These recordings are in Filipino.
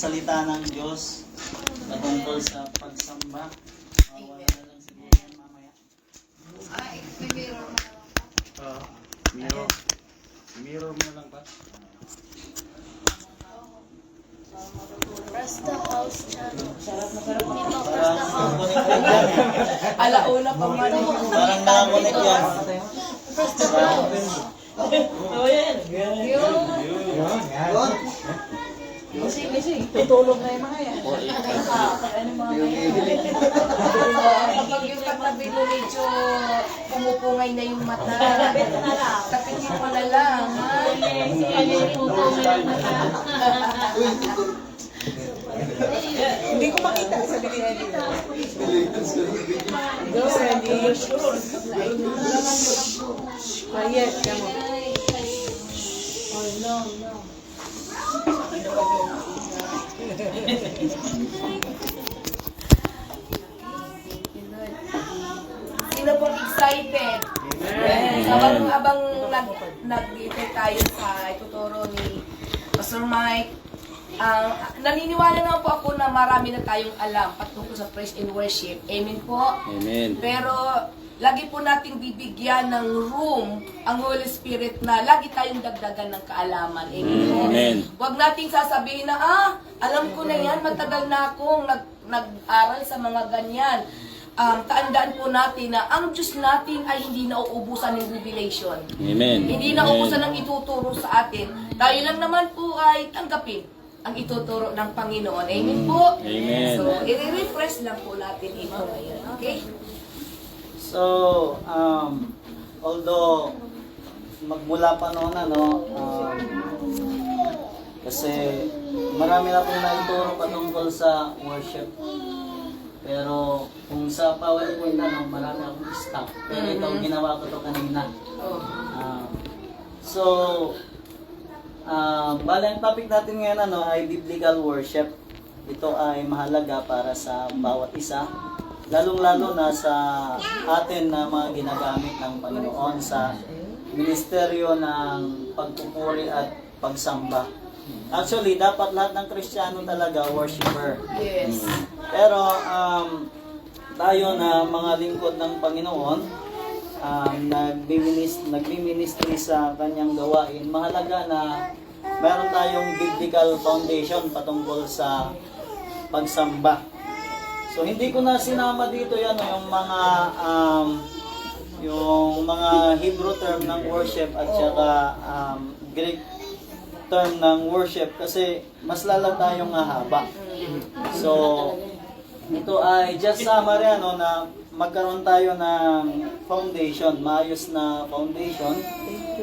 Salita ng Diyos patungkol sa pagsamba. Wala na lang siguro yan mamaya. Ay, may mirror mo na lang ba? Mirror. Mirror mo lang ba? Rasta House Channel. Parang connected yan eh. Alauna pa man. Parang nakakonect yan. Rasta House. Kasi, tutulog na yung mga yan. Ano mga yan? Kapag yung katabi mo medyo pumupungay na yung mata, tapitin mo na lang, ha? Hindi ko makita, sabi ni Eddie. Go, Eddie. Quiet, come on. Oh, no, no. Sino pong excited? Yes. Habang nag-ipit tayo sa ituturo ni Pastor Mike, naniniwala naman po ako na marami na tayong alam patungkol sa praise and worship. Amen po? Amen. Pero lagi po nating bibigyan ng room ang Holy Spirit na lagi tayong dagdagan ng kaalaman. Amen po? Amen. Huwag nating sasabihin na, alam ko na yan, matagal na akong nag-aral sa mga ganyan. Taandaan po natin na ang Diyos natin ay hindi nauubusan ng revelation. Amen. Hindi nauubusan ng ituturo sa atin. Tayo lang naman po ay tanggapin ang ituturo ng Panginoon. Amen po? Amen. So, i-refresh lang po natin ito ngayon. Okay? So, although magmula pa noon kasi marami na pong naituro patungkol sa worship. Pero kung sa PowerPoint marami akong stock. Pero ito, ginawa ko to kanina. Bale ang topic natin ngayon ay biblical worship. Ito ay mahalaga para sa bawat isa. Lalong-lalo na sa atin na mga ginagamit ng Panginoon sa ministeryo ng pagpupuri at pagsamba. Actually, dapat lahat ng Kristiyano talaga worshiper. Yes. Pero tayo na mga lingkod ng Panginoon, nagbi-ministry sa kanyang gawain, mahalaga na meron tayong biblical foundation patungkol sa pagsamba. So hindi ko na sinama dito yan yung mga Hebrew term ng worship at saka Greek term ng worship kasi mas lalo tayong haba. So ito ay just summary na magkaroon tayo ng foundation, maayos na foundation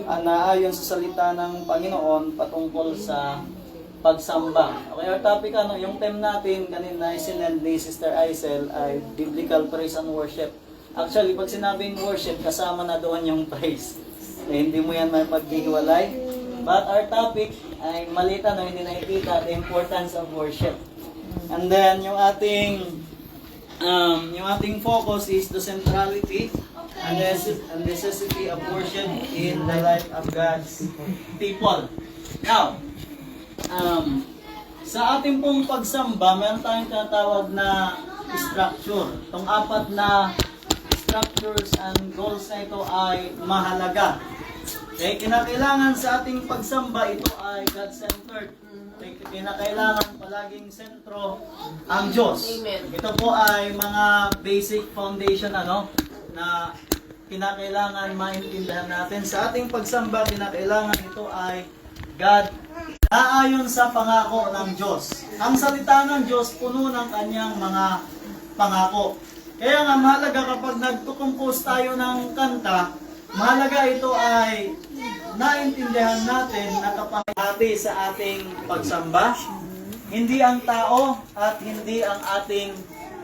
na ayon sa salita ng Panginoon patungkol sa pagsamba. Okay, our topic yung theme natin kanina ay sinend ni Sister Aisel ay biblical praise and worship. Actually, pag sinabing worship, kasama na doon yung praise. Hindi mo yan may paghihiwalay. But our topic ay malita hindi nakikita the importance of worship. And then yung ating focus is the centrality and the necessity of worship in the life of God's people. Now, sa ating pong pagsamba, meron tayong tinatawag na structure. Itong 4 na structures and goals na ito ay mahalaga. Okay, kinakailangan sa ating pagsamba, ito ay God-centered. Okay, kinakailangan palaging sentro ang Diyos. Amen. Ito po ay mga basic foundation na kinakailangan maintindihan natin. Sa ating pagsamba, kinakailangan ito ay God naayon sa pangako ng Diyos. Ang salita ng Diyos puno ng kanyang mga pangako. Kaya nga mahalaga kapag nagtukompose tayo ng kanta, mahalaga ito ay naintindihan natin na kapahati sa ating pagsamba, hindi ang tao at hindi ang ating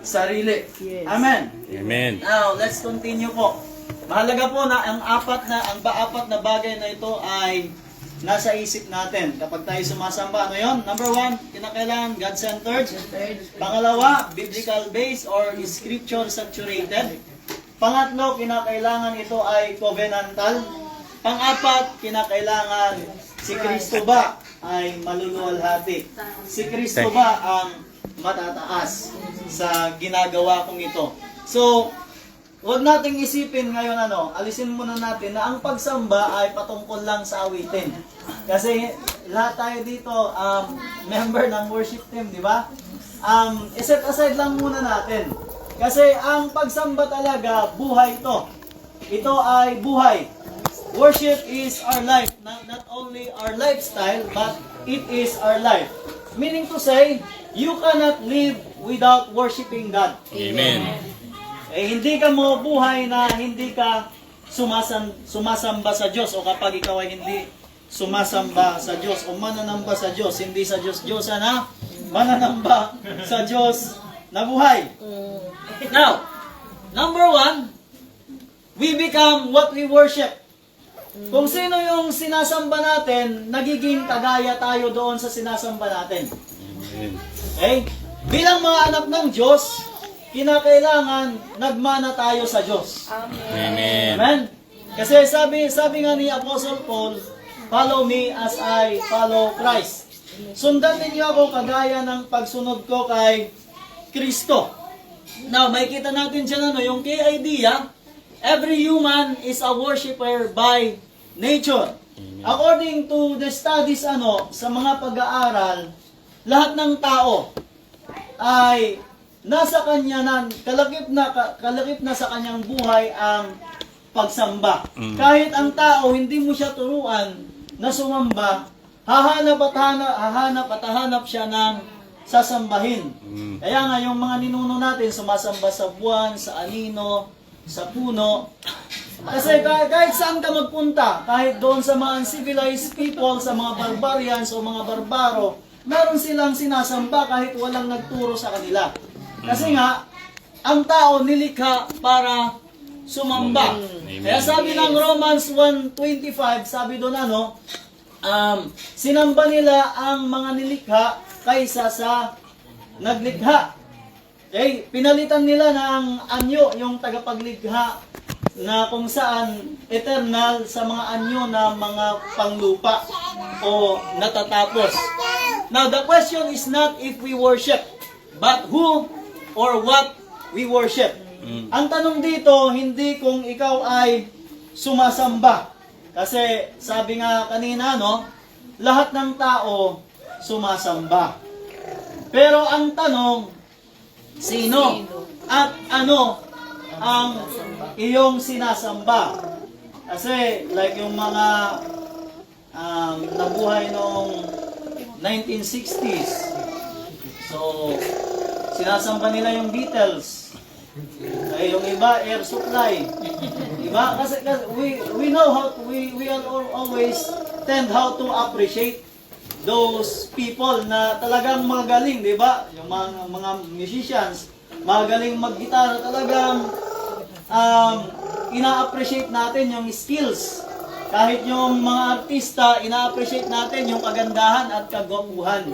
sarili. Yes. Amen. Amen. Now, let's continue po. Mahalaga po na ang apat na bagay na ito ay nasa isip natin kapag tayo sumasamba. Ano yun? Number 1, kinakailangan God-centered. Pangalawa, biblical based or scripture saturated. Pangatlo, kinakailangan ito ay covenantal. Pang-apat, kinakailangan si Kristo ba ay maluluwalhati. Si Kristo ba ang matataas sa ginagawa kong ito? So, huwag nating isipin ngayon alisin muna natin na ang pagsamba ay patungkol lang sa awitin. Kasi lahat tayo dito member ng worship team, di ba? Iset aside lang muna natin. Kasi ang pagsamba talaga, buhay ito. Ito ay buhay. Worship is our life, not only our lifestyle, but it is our life. Meaning to say, you cannot live without worshiping God. Amen. Hindi ka mo buhay na hindi ka sumasamba sa Diyos, o kapag ikaw ay hindi sumasamba sa Diyos o mananamba sa Diyos, hindi sa Diyos-Diyosan na mananamba sa Diyos na buhay. Now, number 1, we become what we worship. Kung sino yung sinasamba natin, nagiging kagaya tayo doon sa sinasamba natin. Okay? Bilang mga anak ng Diyos, kinakailangan nagmana tayo sa Diyos. Amen. Amen? Kasi sabi nga ni Apostle Paul, follow me as I follow Christ. Sundan ninyo ako kagaya ng pagsunod ko kay Kristo. Now, makikita natin dyan yung key idea, every human is a worshiper by nature. According to the studies sa mga pag-aaral, lahat ng tao ay nasa kanya kalakip na sa kanyang buhay ang pagsamba. Kahit ang tao hindi mo siya turuan na sumamba, hahanap at hahanap siya ng sasambahin. Kaya nga yung mga ninuno natin sumasamba sa buwan, sa anino, sa puno. Kasi kahit saan ka magpunta, kahit doon sa mga uncivilized people, sa mga barbarians o mga barbaro, meron silang sinasamba kahit walang nagturo sa kanila. Kasi nga, ang tao nilikha para sumamba. Kaya sabi ng Romans 1:25, sabi doon sinamba nila ang mga nilikha kaysa sa naglikha. Okay, pinalitan nila ng anyo yung tagapaglikha na kung saan eternal sa mga anyo na mga panglupa o natatapos. Now, the question is not if we worship, but who or what we worship. Ang tanong dito, hindi kung ikaw ay sumasamba. Kasi sabi nga kanina, lahat ng tao sumasamba. Pero ang tanong, sino at ano ang iyong sinasamba? Kasi like yung mga nabuhay noong 1960s. So, sinasamba nila yung Beatles. Ay, yung iba, Air Supply. Diba? Kasi we know how, we always tend how to appreciate those people na talagang magaling, di ba? Yung mga musicians, magaling mag-gitara, talagang ina-appreciate natin yung skills. Kahit yung mga artista, ina-appreciate natin yung kagandahan at kagwapuhan.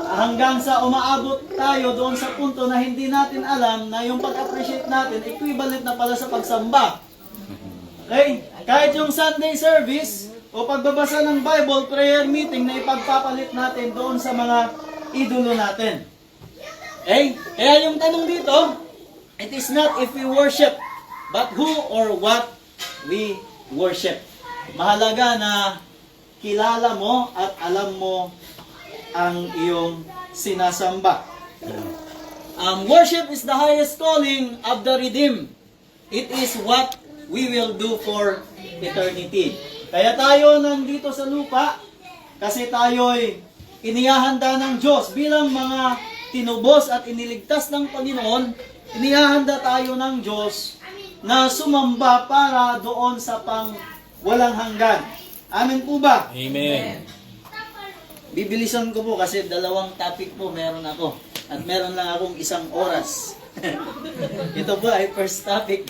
Hanggang sa umaabot tayo doon sa punto na hindi natin alam na yung pag-appreciate natin, equivalent na pala sa pagsamba. Okay? Kahit yung Sunday service, o pagbabasa ng Bible, prayer meeting na ipagpapalit natin doon sa mga idolo natin. Okay? Kaya yung tanong dito, it is not if we worship, but who or what we worship. Mahalaga na kilala mo at alam mo ang iyong sinasamba. Worship is the highest calling of the redeemed. It is what we will do for eternity. Kaya tayo nandito sa lupa kasi tayo'y inihahanda ng Diyos bilang mga tinubos at iniligtas ng Panginoon. Inihahanda tayo ng Diyos na sumamba para doon sa pang walang hanggan. Amen po ba? Amen. Bibilisan ko po kasi 2 topic po meron ako. At meron lang akong 1 oras. Ito po ay first topic.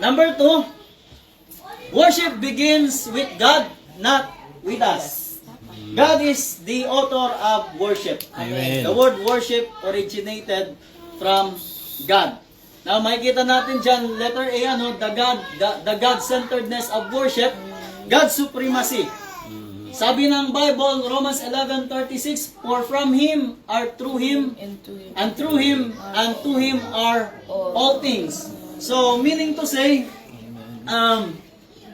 Number 2, worship begins with God, not with us. God is the author of worship. Amen. The word worship originated from God. Now, makikita natin dyan, letter A, the God-centeredness of worship, God's supremacy. Sabi ng Bible, Romans 11:36, for from Him are through Him, and through Him, and to Him are all things. So, meaning to say,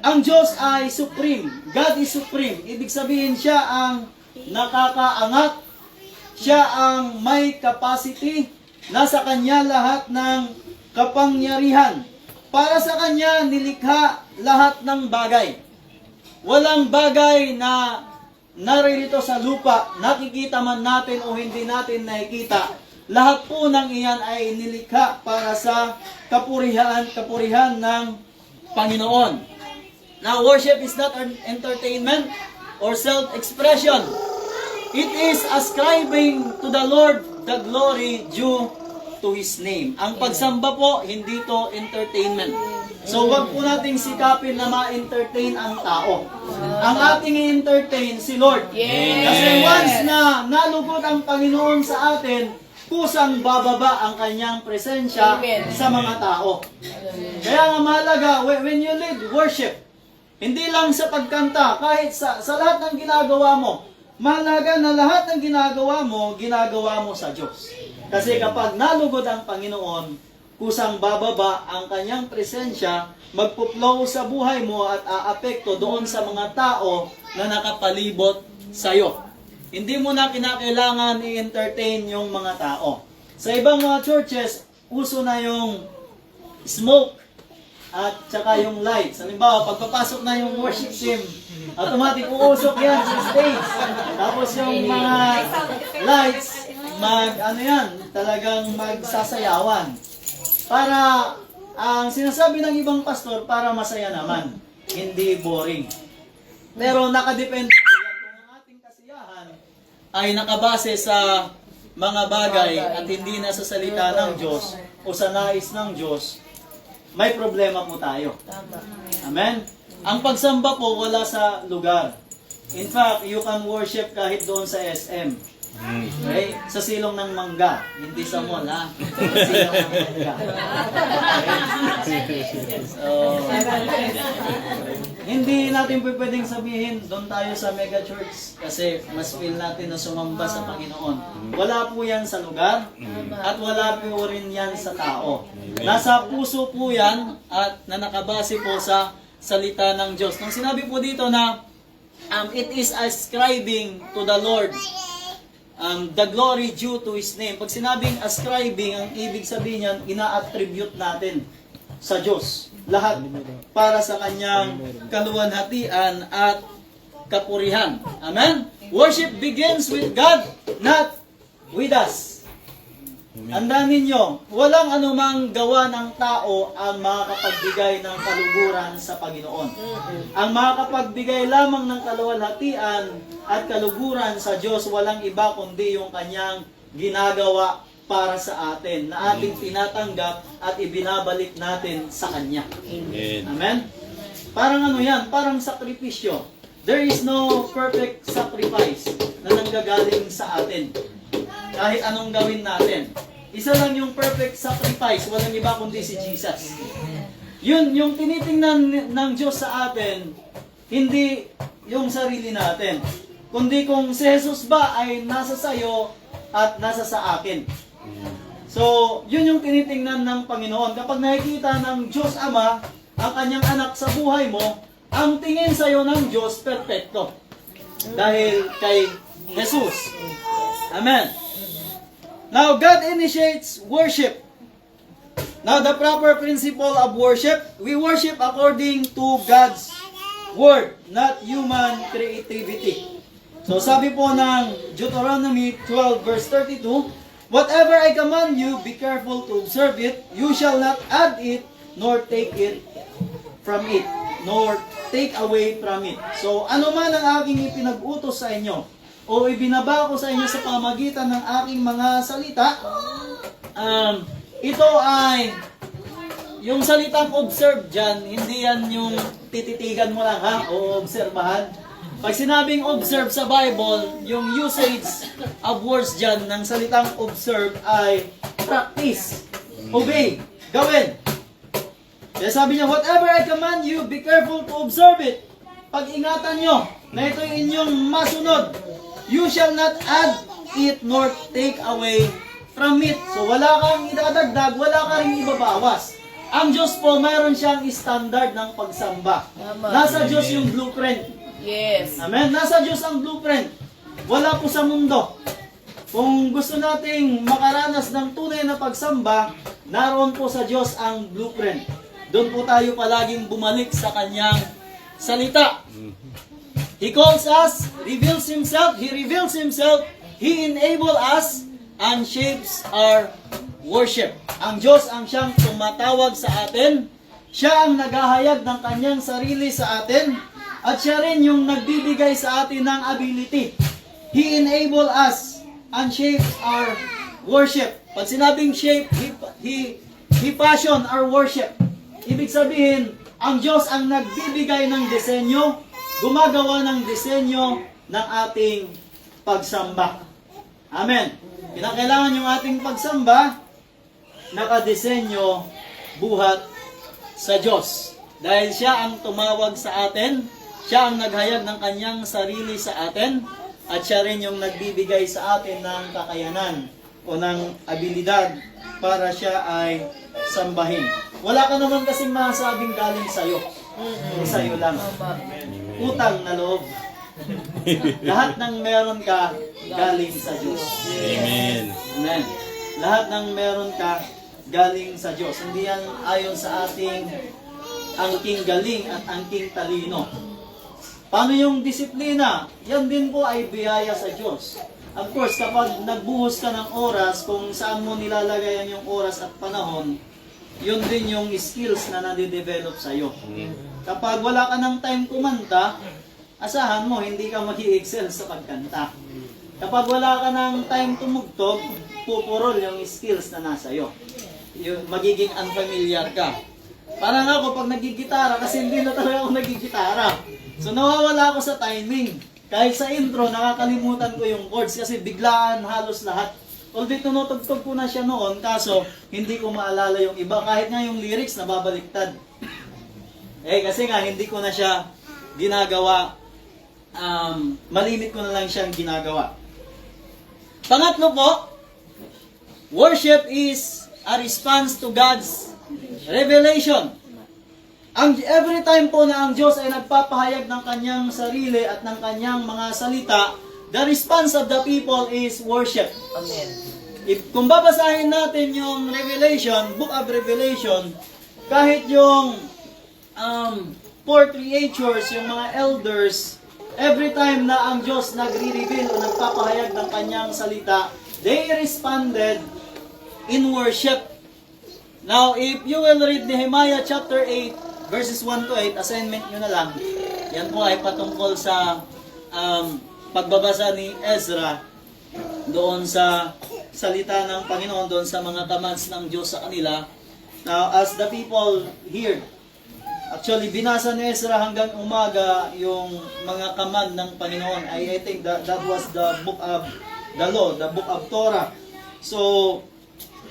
ang Diyos ay supreme. God is supreme. Ibig sabihin, siya ang nakakaangat. Siya ang may capacity. Nasa Kanya lahat ng kapangyarihan. Para sa Kanya, nilikha lahat ng bagay. Walang bagay na naririto sa lupa, nakikita man natin o hindi natin nakikita. Lahat po ng iyan ay nilikha para sa kapurihan ng Panginoon. Now, worship is not an entertainment or self-expression. It is ascribing to the Lord the glory due to His name. Ang pagsamba po, hindi to entertainment. So, wag po nating sikapin na ma-entertain ang tao. Ang ating i-entertain si Lord. Kasi once na nalugod ang Panginoon sa atin, kusang bababa ang kanyang presensya sa mga tao. Kaya nga mahalaga, when you lead worship, hindi lang sa pagkanta, kahit sa lahat ng ginagawa mo, mahalaga na lahat ng ginagawa mo sa Diyos. Kasi kapag nalugod ang Panginoon, kusang bababa ang kanyang presensya, magpuplow sa buhay mo at aapekto doon sa mga tao na nakapalibot sa iyo. Hindi mo na kinakailangan i-entertain yung mga tao. Sa ibang mga churches, uso na yung smoke at saka yung lights. Halimbawa, pagpapasok na yung worship team, automatic uusok yan sa stage. Tapos yung mga lights, talagang magsasayawan. Para, ang sinasabi ng ibang pastor, para masaya naman, hindi boring. Pero nakadepende yan kung ang ating kasiyahan ay nakabase sa mga bagay at hindi na sa salita ng Diyos o sa nais ng Diyos, may problema po tayo. Amen? Ang pagsamba po wala sa lugar. In fact, you can worship kahit doon sa SM. Okay? Sa silong ng mangga. Hindi sa mall, ha? Sa silong ng mangga. Okay? So, hindi natin pwedeng sabihin, doon tayo sa mega church kasi mas feel natin na sumamba sa Panginoon. Wala po yan sa lugar at wala po rin yan sa tao. Nasa puso po yan at na nakabase po sa salita ng Diyos. Nung sinabi po dito na it is ascribing to the Lord the glory due to His name. Pag sinabing ascribing, ang ibig sabihin yan, ina-attribute natin sa Diyos. Lahat para sa Kanyang kaluwalhatian at kapurihan. Amen? Worship begins with God, not with us. Tandaan ninyo, walang anumang gawa ng tao ang makakapagbigay ng kaluguran sa Panginoon. Ang makakapagbigay lamang ng kaluwalhatian at kaluguran sa Diyos, walang iba kundi yung Kanyang ginagawa para sa atin, na ating tinatanggap at ibinabalik natin sa Kanya. Amen. Amen? Parang ano yan? Parang sakripisyo. There is no perfect sacrifice na nanggagaling sa atin. Kahit anong gawin natin. Isa lang yung perfect sacrifice, walang iba kundi si Jesus. Yun, yung tinitingnan ng Diyos sa atin, hindi yung sarili natin. Kundi kung si Jesus ba ay nasa sayo at nasa sa akin. So, yun yung tinitingnan ng Panginoon. Kapag nakikita ng Diyos Ama ang kanyang anak sa buhay mo, ang tingin sa'yo ng Diyos, perfecto. Dahil kay Jesus. Amen. Now, God initiates worship. Now, the proper principle of worship, we worship according to God's Word, not human creativity. So, sabi po ng Deuteronomy 12 verse 32, whatever I command you, be careful to observe it. You shall not add it, nor take it from it, nor take away from it. So, ano man ang aking ipinag-utos sa inyo, o ibinaba ko sa inyo sa pamagitan ng aking mga salita, ito ay, yung salitang observe dyan, hindi yan yung tititigan mo lang, ha? O obserbahan. Pag sinabing observe sa Bible, yung usage of words dyan ng salitang observe ay practice, obey, gawin. Kaya sabi niya, whatever I command you, be careful to observe it. Pag-ingatan nyo, na ito'y inyong masunod. You shall not add it nor take away from it. So wala kang idadagdag, wala ka rin ibabawas. Ang Diyos po, mayroon siyang standard ng pagsamba. Tama. Nasa Diyos yung blueprint. Yes. Amen? Nasa Diyos ang blueprint. Wala po sa mundo. Kung gusto nating makaranas ng tunay na pagsamba, naroon po sa Diyos ang blueprint. Doon po tayo palaging bumalik sa Kanyang salita. He calls us, reveals Himself, He enables us, and shapes our worship. Ang Diyos ang siyang tumatawag sa atin, siya ang naghahayag ng Kanyang sarili sa atin, at siya rin yung nagbibigay sa atin ng ability. He enables us and shapes our worship. Pag sinabing shape, He fashion our worship. Ibig sabihin, ang Diyos ang nagbibigay ng disenyo, gumagawa ng disenyo ng ating pagsamba. Amen. Kinakailangan yung ating pagsamba, nakadesenyo, buhat sa Diyos. Dahil siya ang tumawag sa atin, siya ang naghayag ng Kanyang sarili sa atin, at siya rin yung nagbibigay sa atin ng kakayanan o ng abilidad para siya ay sambahin. Wala ka naman kasing masabing galing sa'yo. Sa'yo lang. Utang na loob. Lahat ng meron ka, galing sa Diyos. Amen. Amen. Lahat ng meron ka, galing sa Diyos. Hindi yan ayon sa ating angking galing at angking talino. Paano yung disiplina? Yan din po ay biyaya sa Diyos. Of course, kapag nagbuhos ka ng oras, kung saan mo nilalagayan yung oras at panahon, yun din yung skills na nade-develop sa'yo. Kapag wala ka ng time kumanta, asahan mo, hindi ka mag-i-excel sa pagkanta. Kapag wala ka ng time tumugtog, pupurol yung skills na nasa iyo. Magiging unfamiliar ka. Parang ako, pag nagigitara, kasi hindi na talaga ako nagigitara. So nawawala ako sa timing. Kahit sa intro, nakakalimutan ko yung chords kasi biglaan halos lahat. Although tinutugtog ko na siya noon, kaso hindi ko maalala yung iba. Kahit nga yung lyrics, nababaliktad. Kasi nga, hindi ko na siya ginagawa. Malimit ko na lang siyang ginagawa. Pangatlo po, worship is a response to God's revelation. Every time po na ang Diyos ay nagpapahayag ng Kanyang sarili at ng Kanyang mga salita, the response of the people is worship. Amen. Kung babasahin natin yung Revelation, Book of Revelation, kahit yung four creatures, yung mga elders, every time na ang Diyos nagre-reveal o nagpapahayag ng Kanyang salita, they responded in worship. Now, if you will read Nehemiah chapter 8, verses 1 to 8, assignment nyo na lang. Yan po ay patungkol sa pagbabasa ni Ezra doon sa salita ng Panginoon, doon sa mga commands ng Diyos sa kanila. Now, as the people heard, actually, binasa ni Ezra hanggang umaga yung mga command ng Panginoon. I think that was the book of the law, the book of Torah. So,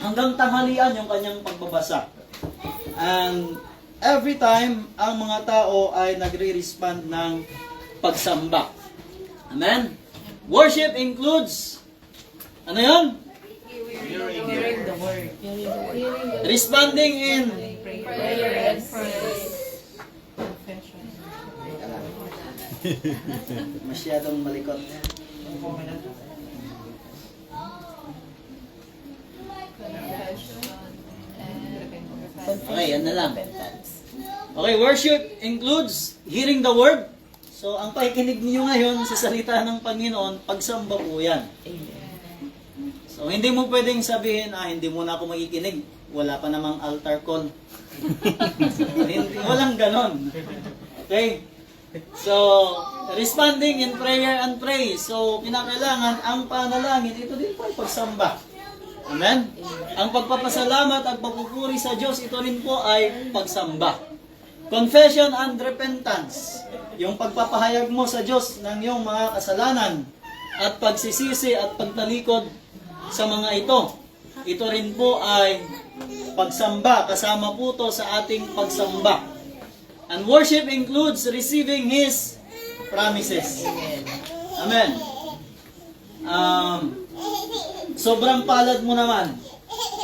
hanggang tanghalian yung kanyang pagbabasa. And every time, ang mga tao ay nagre-respond ng pagsamba. Amen? Worship includes, ano yun? Hearing the word. Responding in Prayer and praise. masyadong malikot. Okay, yan na lang. Okay, worship includes hearing the word. So, ang pakikinig niyo ngayon sa salita ng Panginoon, pagsamba po yan. So, hindi mo pwedeng sabihin, hindi mo na ako makikinig. Wala pa namang altar call. Walang ganon. Okay? So, responding in prayer and praise. So, kinakailangan ang panalangin, ito din po ay pagsamba. Amen? Ang pagpapasalamat at pagpupuri sa Diyos, ito rin po ay pagsamba. Confession and repentance. Yung pagpapahayag mo sa Diyos ng iyong mga kasalanan at pagsisisi at pagtalikod sa mga ito. Ito rin po ay pagsamba. Kasama po to sa ating pagsamba. And worship includes receiving His promises. Amen. Sobrang palad mo naman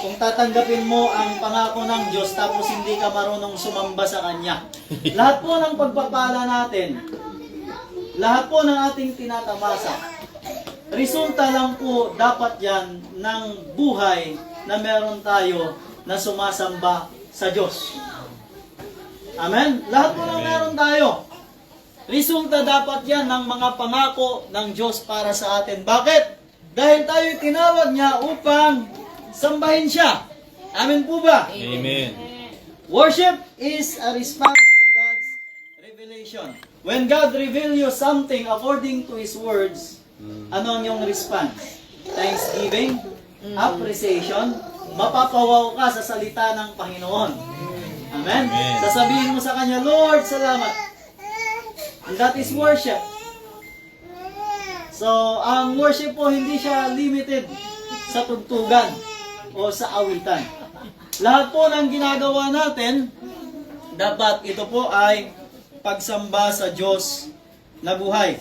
kung tatanggapin mo ang pangako ng Diyos tapos hindi ka marunong sumamba sa Kanya. Lahat po ng pagpapala natin, lahat po ng ating tinatamasa, resulta lang po dapat yan ng buhay na meron tayo na sumasamba sa Diyos. Amen? Lahat po ng meron tayo. Resulta dapat yan ng mga pangako ng Diyos para sa atin. Bakit? Dahil tayo tinawag niya upang sambahin siya. Amen po ba? Amen. Worship is a response to God's revelation. When God reveal you something according to His words, ano ang iyong response? Thanksgiving, appreciation, mapapawaw ka sa salita ng Panginoon. Amen? Amen. Sasabihin mo sa Kanya, Lord, salamat. And that is worship. So, ang worship po hindi siya limited sa tugtugan o sa awitan. Lahat po ng ginagawa natin, dapat ito po ay pagsamba sa Diyos na buhay.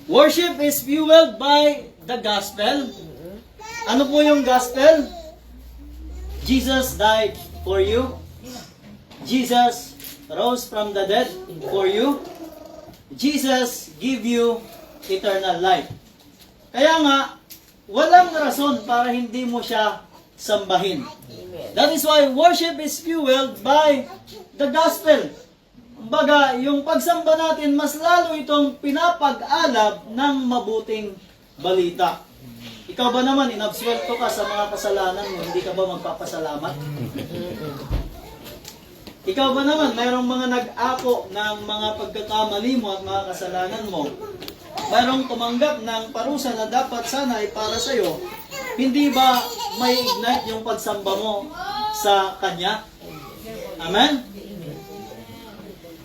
Worship is fueled by the gospel. Ano po yung gospel? Jesus died for you. Jesus rose from the dead for you. Jesus give you eternal life. Kaya nga, walang rason para hindi mo siya sambahin. That is why worship is fueled by the gospel. Kumbaga, yung pagsamba natin, mas lalo itong pinapag-alab ng mabuting balita. Ikaw ba naman, inabsuelto ka sa mga kasalanan mo, hindi ka ba magpapasalamat? Ikaw ba naman, mayroong mga nag-ako ng mga pagkakamali mo at mga kasalanan mo? Mayroong tumanggap ng parusa na dapat sana ay para sa'yo, hindi ba may ignite yung pagsamba mo sa Kanya? Amen?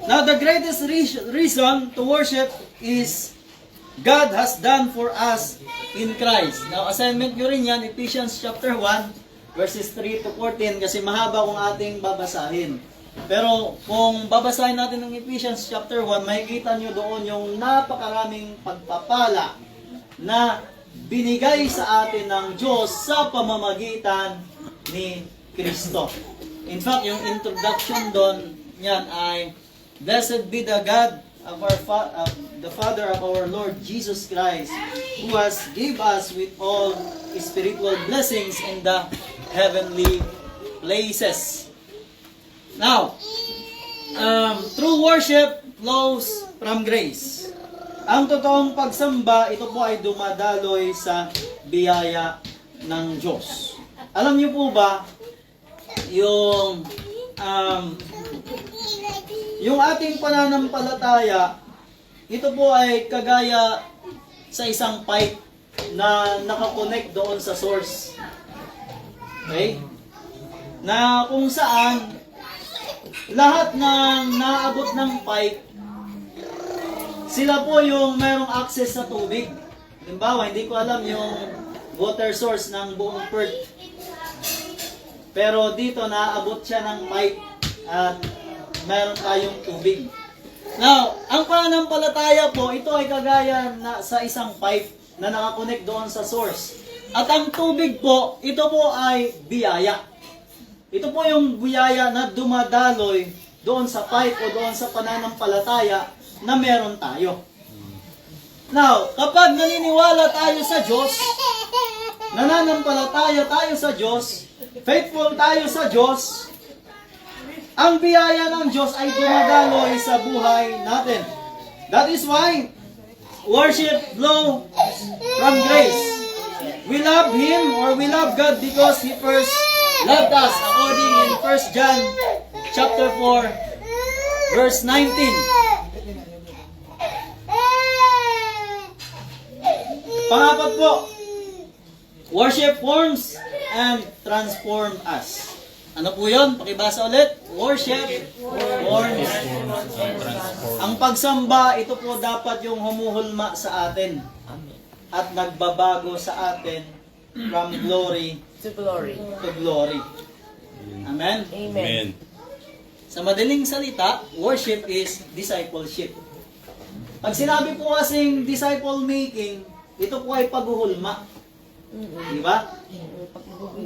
Now, the greatest reason to worship is God has done for us in Christ. Now, assignment nyo rin yan, Ephesians chapter 1, verses 3 to 14, kasi mahaba kung ating babasahin. Pero kung babasahin natin ng Ephesians chapter 1, makikita nyo doon yung napakaraming pagpapala na binigay sa atin ng Diyos sa pamamagitan ni Kristo. In fact, yung introduction doon niyan ay, Blessed be the God of our the Father of our Lord Jesus Christ, who has given us with all spiritual blessings in the heavenly places. Now, true worship flows from grace. Ang totoong pagsamba, ito po ay dumadaloy sa biyaya ng Diyos. Alam niyo po ba, yung ating pananampalataya, ito po ay kagaya sa isang pipe na nakakonect doon sa source. Okay? Na kung saan lahat ng naabot ng pipe, sila po yung mayroong access sa tubig. Halimbawa, hindi ko alam yung water source ng buong Perth. Pero dito naabot siya ng pipe at meron tayong tubig. Now, ang pananampalataya po, ito ay kagaya na sa isang pipe na nakakonect doon sa source. At ang tubig po, ito po ay biyaya. Ito po yung biyaya na dumadaloy doon sa pipe o doon sa pananampalataya na meron tayo. Now, kapag naniniwala tayo sa Diyos, nananampalataya tayo sa Diyos, faithful tayo sa Diyos, ang biyaya ng Diyos ay dumadaloy sa buhay natin. That is why worship flows from grace. We love Him or we love God because He first loved us, according in 1 John chapter 4, verse 19. Pangapat po, worship forms and transform us. Ano po yun? Pakibasa ulit. Worship forms. Ang pagsamba, ito po dapat yung humuhulma sa atin. At nagbabago sa atin from glory To glory. to glory. Amen? Amen. Sa madaling salita, worship is discipleship. Pag sinabi po kasing disciple making, ito po ay paghuhulma. Di ba?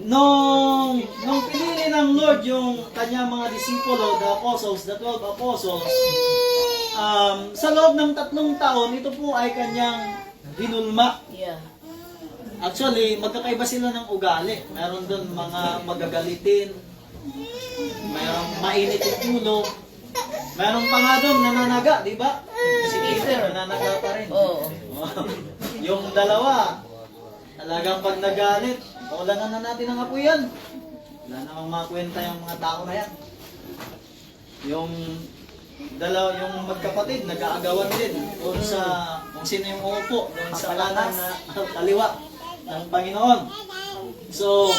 Nung pinili ng Lord yung kanyang mga disipulo, the apostles, the 12 apostles, sa loob ng 3 taon, ito po ay kanyang hinulma. Yeah. Actually, magkakaiba sila ng ugali. Meron doon mga magagalitin, mayroong mainit yung ulo, meron pa nga doon nananaga, di ba? Si Peter, nananaga pa rin. Oo. Yung dalawa, talagang pag nagalit, paulanan na natin ang apoy yan. Wala namang makwenta yung mga tao na yan. Yung dalawa, yung magkapatid, nag-aagawan din doon sa kung sino yung uupo, doon sa kanan na kaliwa ng Panginoon. So,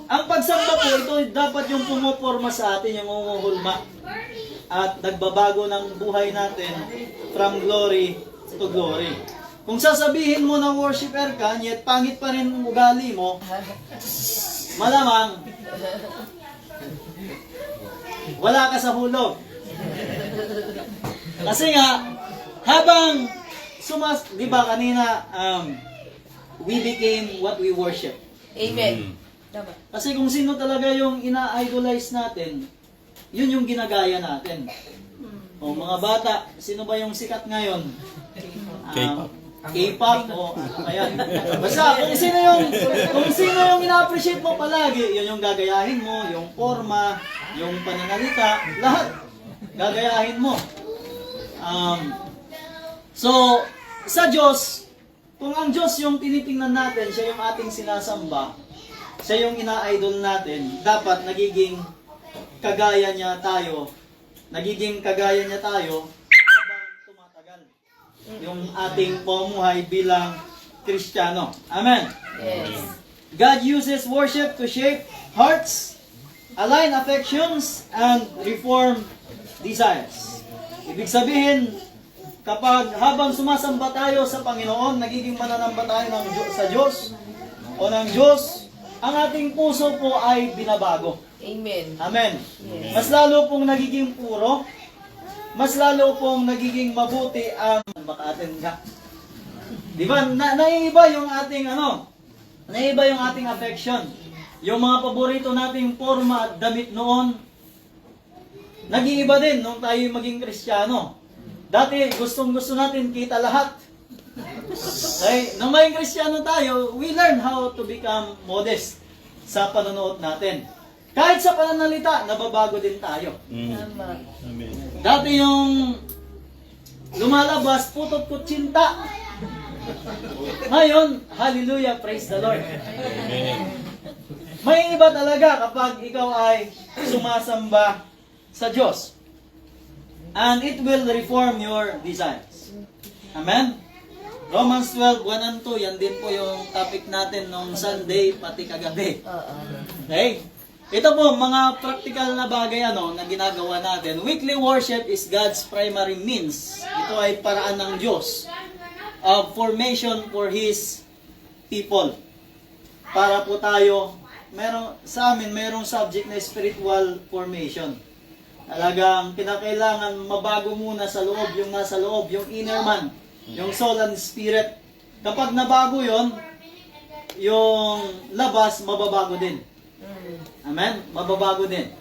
ang pagsamba po, ito dapat yung pumuporma sa atin, yung umuhulma at nagbabago ng buhay natin from glory to glory. Kung sasabihin mo na worshiper ka, yet pangit pa rin ang ugali mo, malamang wala ka sa hulog. Kasi nga, habang di ba kanina, we became what we worship. Amen. Tama. Kasi kung sino talaga yung ina-idolize natin, yun yung ginagaya natin. O mga bata, sino ba yung sikat ngayon? K-pop. K-pop o ayan. Basta kung sino yung ina-appreciate mo palagi, yun yung gagayahin mo, yung forma, yung pananalita, lahat gagayahin mo. So, sa Diyos, kung ang Diyos yung tinitingnan natin, siya yung ating sinasamba, siya yung ina-idol natin, dapat nagiging kagaya niya tayo habang tumatagal yung ating pamumuhay bilang Kristiyano. Amen. Yes. God uses worship to shape hearts, align affections, and reform desires. Ibig sabihin, kapag habang sumasamba tayo sa Panginoon, nagiging mananamba tayo sa Diyos o ng Diyos, ang ating puso po ay binabago. Amen. Amen. Mas lalo pong nagiging puro, mas lalo pong nagiging mabuti ang makaatin ka. Di ba? Naiiba yung ating naiiba yung ating affection. Yung mga paborito nating forma at damit noon, nag-iiba din nung tayo maging Kristiyano. Dati, gustong-gusto natin kita lahat. Okay? Nung maging Kristiyano tayo, we learn how to become modest sa panonood natin. Kahit sa pananalita, nababago din tayo. Tama. Amen. Dati yung lumalabas, putot kutsinta. Ngayon, hallelujah, praise the Lord. Amen. May iba talaga kapag ikaw ay sumasamba sa Diyos. And it will reform your desires. Amen? Romans 12, 1 and 2, yan din po yung topic natin nung Sunday, pati kagabi. Okay? Ito po, mga practical na bagay na ginagawa natin. Weekly worship is God's primary means. Ito ay paraan ng Diyos of formation for His people. Para po tayo, sa amin, mayroong subject na spiritual formation. Talagang kinakailangan mabago muna sa loob, yung nasa loob, yung inner man, yung soul and spirit. Kapag nabago yon, yung labas, mababago din. Amen? Mababago din.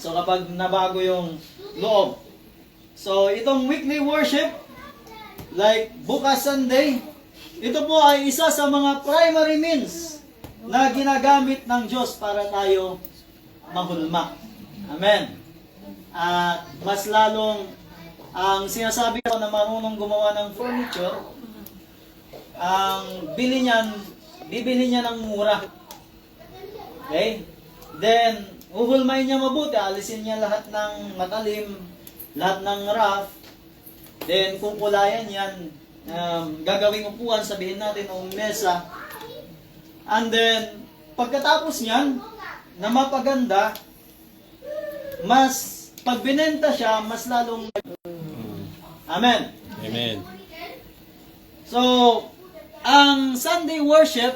So kapag nabago yung loob. So itong weekly worship, like bukas Sunday, ito po ay isa sa mga primary means na ginagamit ng Diyos para tayo mahulma. Amen. At mas lalong ang sinasabi ko na marunong gumawa ng furniture, ang bibili niya ng mura. Okay? Then, uhulmayin niya mabuti, alisin niya lahat ng matalim, lahat ng rough, then kukulayan yan, gagawing upuan, sabihin natin, o mesa, and then, pagkatapos niyan, na mapaganda, pag binenta siya, mas lalong Amen. Amen. So, ang Sunday worship,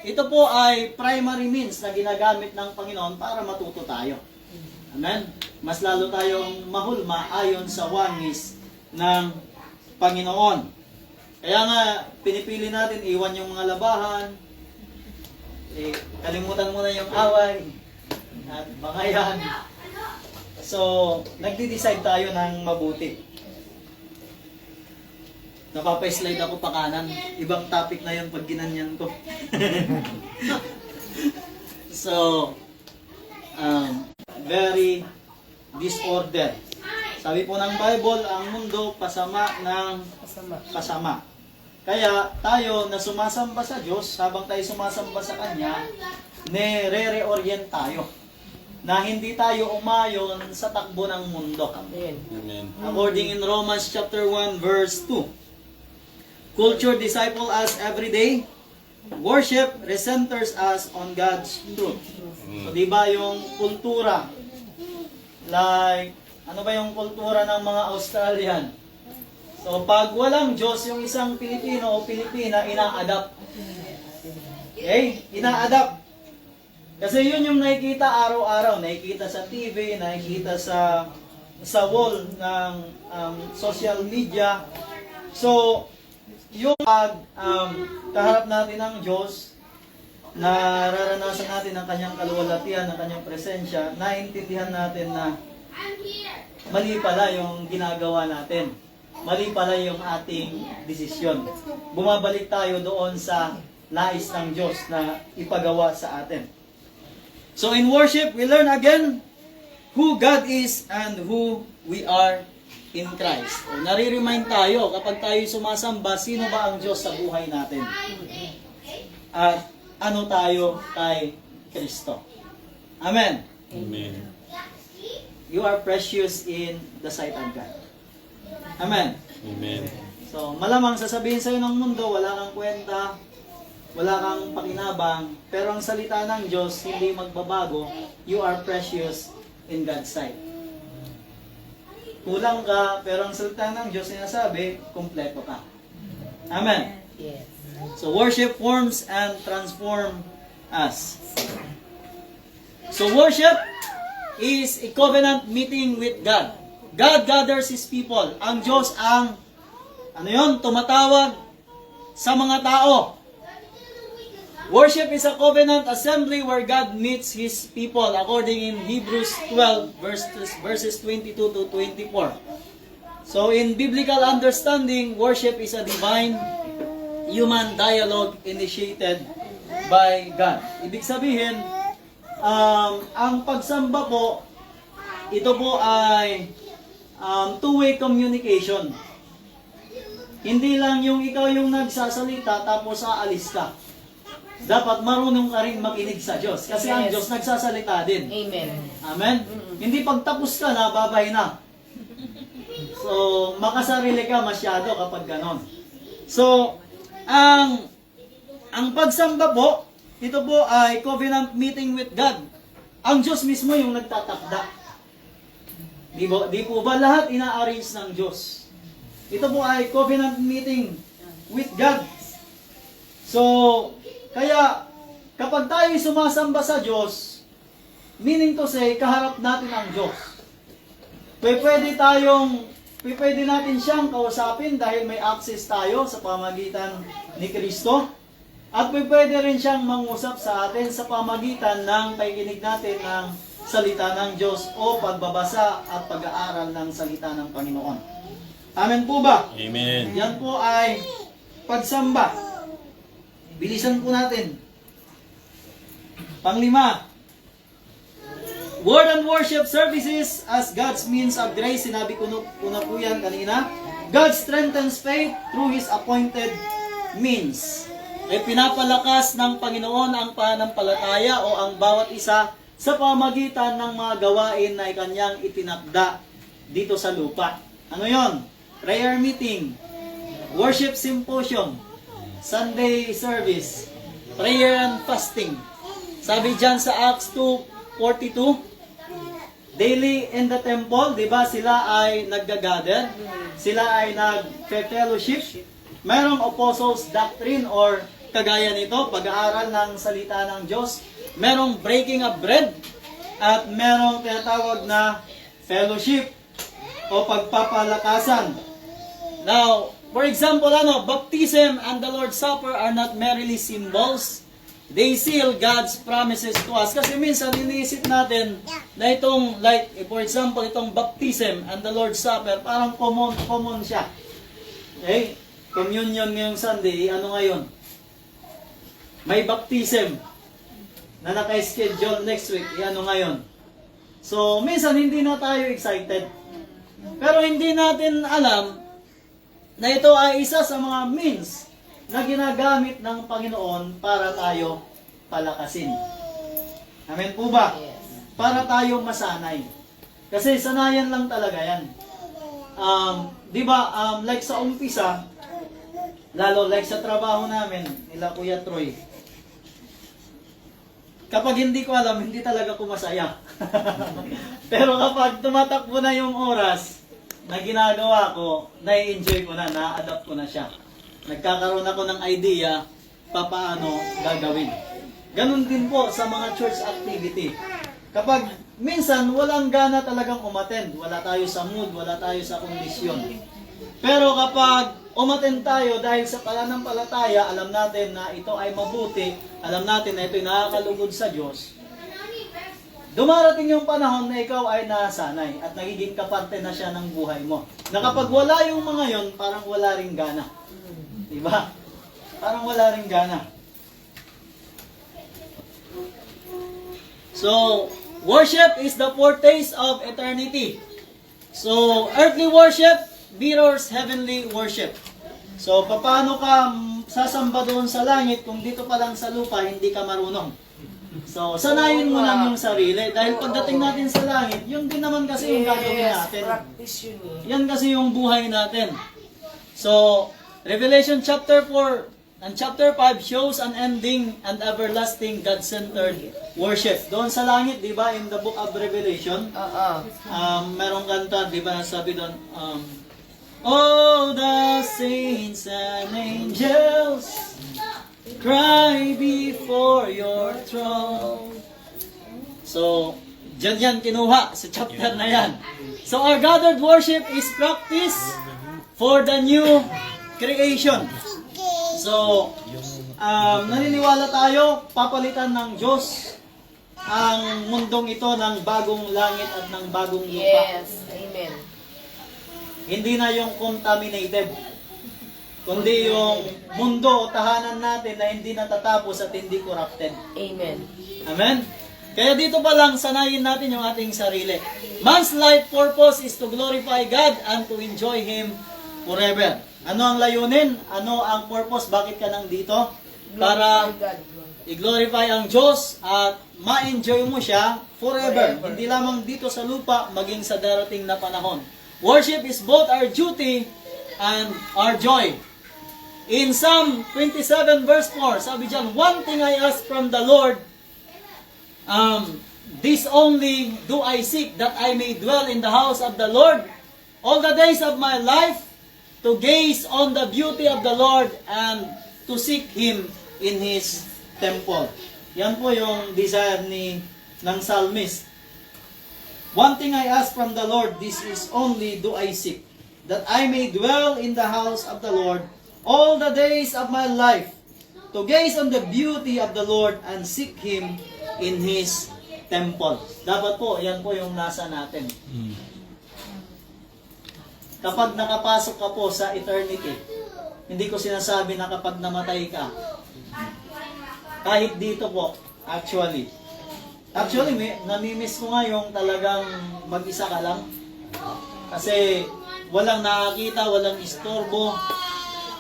ito po ay primary means na ginagamit ng Panginoon para matuto tayo. Amen? mas lalo tayong mahulma ayon sa wangis ng Panginoon. Kaya nga, pinipili natin iwan yung mga labahan, kalimutan mo na yung away, at bangayan. So, nagdi-decide tayo ng mabuti. Napapa-slide ako pa kanan. Ibang topic na yun pag ginanyan ko. So, very disordered. Sabi po ng Bible, ang mundo pasama ng pasama. Kaya tayo na sumasamba sa Diyos, habang tayo sumasamba sa Kanya, nire-reorient tayo. Na hindi tayo umayon sa takbo ng mundo. Amen. According in Romans chapter 1 verse 2. Culture disciple us every day. Worship recenters us on God's truth. So di ba yung kultura, like ano ba yung kultura ng mga Australian? So pag walang Diyos yung isang Pilipino o Pilipina, ina-adapt. Okay? Ina-adapt. Kasi yun yung nakikita araw-araw, nakikita sa TV, nakikita sa wall ng social media. So, yung kaharap natin ng Diyos, nararanasan natin ang kanyang kaluwalhatian, ang kanyang presensya, naiintindihan natin na mali pala yung ginagawa natin. Mali pala yung ating desisyon. Bumabalik tayo doon sa nais ng Diyos na ipagawa sa atin. So in worship, we learn again who God is and who we are in Christ. O, nare-remind tayo kapag tayo sumasamba, sino ba ang Diyos sa buhay natin? At ano tayo kay Kristo. Amen. Amen. You are precious in the sight of God. Amen. Amen. So, malamang sasabihin sa'yo ng mundo, wala kang kwenta, wala kang pakinabang, pero ang salita ng Diyos hindi magbabago. You are precious in God's sight. Kulang ka, pero ang salita ng Diyos sinasabi, kumpleto ka. Amen. Yes. So worship forms and transform us. So worship is a covenant meeting with God. God gathers His people. Ang Diyos ang, tumatawag sa mga tao. Worship is a covenant assembly where God meets His people, according in Hebrews 12, verses 22 to 24. So in biblical understanding, worship is a divine human dialogue initiated by God. Ibig sabihin, ang pagsamba po, ito po ay two-way communication. Hindi lang yung ikaw yung nagsasalita tapos aalis ka. Dapat marunong ka rin makinig sa Diyos. Kasi ang Diyos nagsasalita din. Amen. Amen? Hindi pagtapos ka na, babay na. So, makasarili ka masyado kapag ganon. So, ang pagsamba po, ito po ay covenant meeting with God. Ang Diyos mismo yung nagtatakda. Di po ba lahat ina-arrange ng Diyos? Ito po ay covenant meeting with God. So, kaya kapag tayo sumasamba sa Diyos, meaning to say, kaharap natin ang Diyos. Pwede natin siyang kausapin dahil may access tayo sa pamagitan ni Kristo. At pwede rin siyang mangusap sa atin sa pamagitan ng pakikinig natin ng salita ng Diyos o pagbabasa at pag-aaral ng salita ng Panginoon. Amen po ba? Amen. Yan po ay pagsamba. Bilisan po natin. Panglima, word and worship services as God's means of grace. Sinabi ko na po yan kanina. God strengthens faith through His appointed means. Ay pinapalakas ng Panginoon ang pananampalataya o ang bawat isa sa pamagitan ng mga gawain na Kanyang itinakda dito sa lupa. Ano yon? Prayer meeting, worship symposium, Sunday service, prayer and fasting. Sabi dyan sa Acts 2:42, daily in the temple, di ba sila ay naggagather, sila ay nag-fellowship, merong apostles doctrine or kagaya nito, pag-aaral ng salita ng Diyos, merong breaking of bread, at merong tinatawag na fellowship, o pagpapalakasan. Now, for example, baptism and the Lord's Supper are not merely symbols. They seal God's promises to us. Kasi minsan, iniisip natin na itong, like, for example, itong baptism and the Lord's Supper, parang common siya. Okay? Communion ngayong Sunday, ano ngayon? May baptism na naka-schedule next week, ano ngayon? So, minsan, hindi na tayo excited. Pero hindi natin alam na ito ay isa sa mga means na ginagamit ng Panginoon para tayo palakasin. Amen po ba? Para tayo masanay. Kasi sanayan lang talaga yan. Di ba, like sa umpisa, lalo like sa trabaho namin, nila Kuya Troy, kapag hindi ko alam, hindi talaga ko masaya. Pero kapag tumatakbo na yung oras na ginagawa ko, nai-enjoy ko na, na-adapt ko na siya. Nagkakaroon ako ng idea paano gagawin. Ganon din po sa mga church activity. Kapag minsan walang gana talagang umattend, wala tayo sa mood, wala tayo sa kondisyon. Pero kapag umattend tayo dahil sa pananampalataya, alam natin na ito ay mabuti, alam natin na ito ay nakakalugod sa Diyos, dumarating yung panahon na ikaw ay nasanay at nagiging kaparte na siya ng buhay mo. Na kapag wala yung mga yon, parang wala ring gana. Diba? Parang wala ring gana. So, worship is the foretaste of eternity. So, earthly worship mirrors heavenly worship. So, paano ka sasamba doon sa langit kung dito pa lang sa lupa hindi ka marunong? So, sanayin mo lang yung sarili. Dahil pagdating natin sa langit, yun din naman kasi yung gagawin natin. Practice yun eh. Yan kasi yung buhay natin. So, Revelation chapter 4 and chapter 5 shows an ending and everlasting God-centered worship. Doon sa langit, di ba, in the book of Revelation, merong kanta, di ba, sabi doon, all the saints and angels cry before your throne. So, dyan yan kinuha sa chapter na yan. So, our gathered worship is practice for the new creation. So, naniniwala tayo, papalitan ng Diyos ang mundong ito ng bagong langit at ng bagong lupa. Yes, amen. Hindi na yung contaminated, kundi yung mundo o tahanan natin na hindi natatapos at hindi corrupted. Amen. Amen? Kaya dito pa lang, sanayin natin yung ating sarili. Man's life purpose is to glorify God and to enjoy Him forever. Ano ang layunin? Ano ang purpose? Bakit ka nandito? Para i-glorify ang Diyos at ma-enjoy mo siya forever. Hindi lamang dito sa lupa, maging sa darating na panahon. Worship is both our duty and our joy. In Psalm 27 verse 4, sabi dyan, one thing I ask from the Lord, this only do I seek, that I may dwell in the house of the Lord all the days of my life, to gaze on the beauty of the Lord and to seek Him in His temple. Yan po yung desire ng psalmist. One thing I ask from the Lord, this is only do I seek, that I may dwell in the house of the Lord all the days of my life, to gaze on the beauty of the Lord and seek Him in His temple. Dapat po, yan po yung nasa natin. Kapag nakapasok ka po sa eternity, hindi ko sinasabi na kapag namatay ka, kahit dito po, actually, namimiss ko nga yung talagang mag-isa ka lang. Kasi walang nakakita, walang istorbo.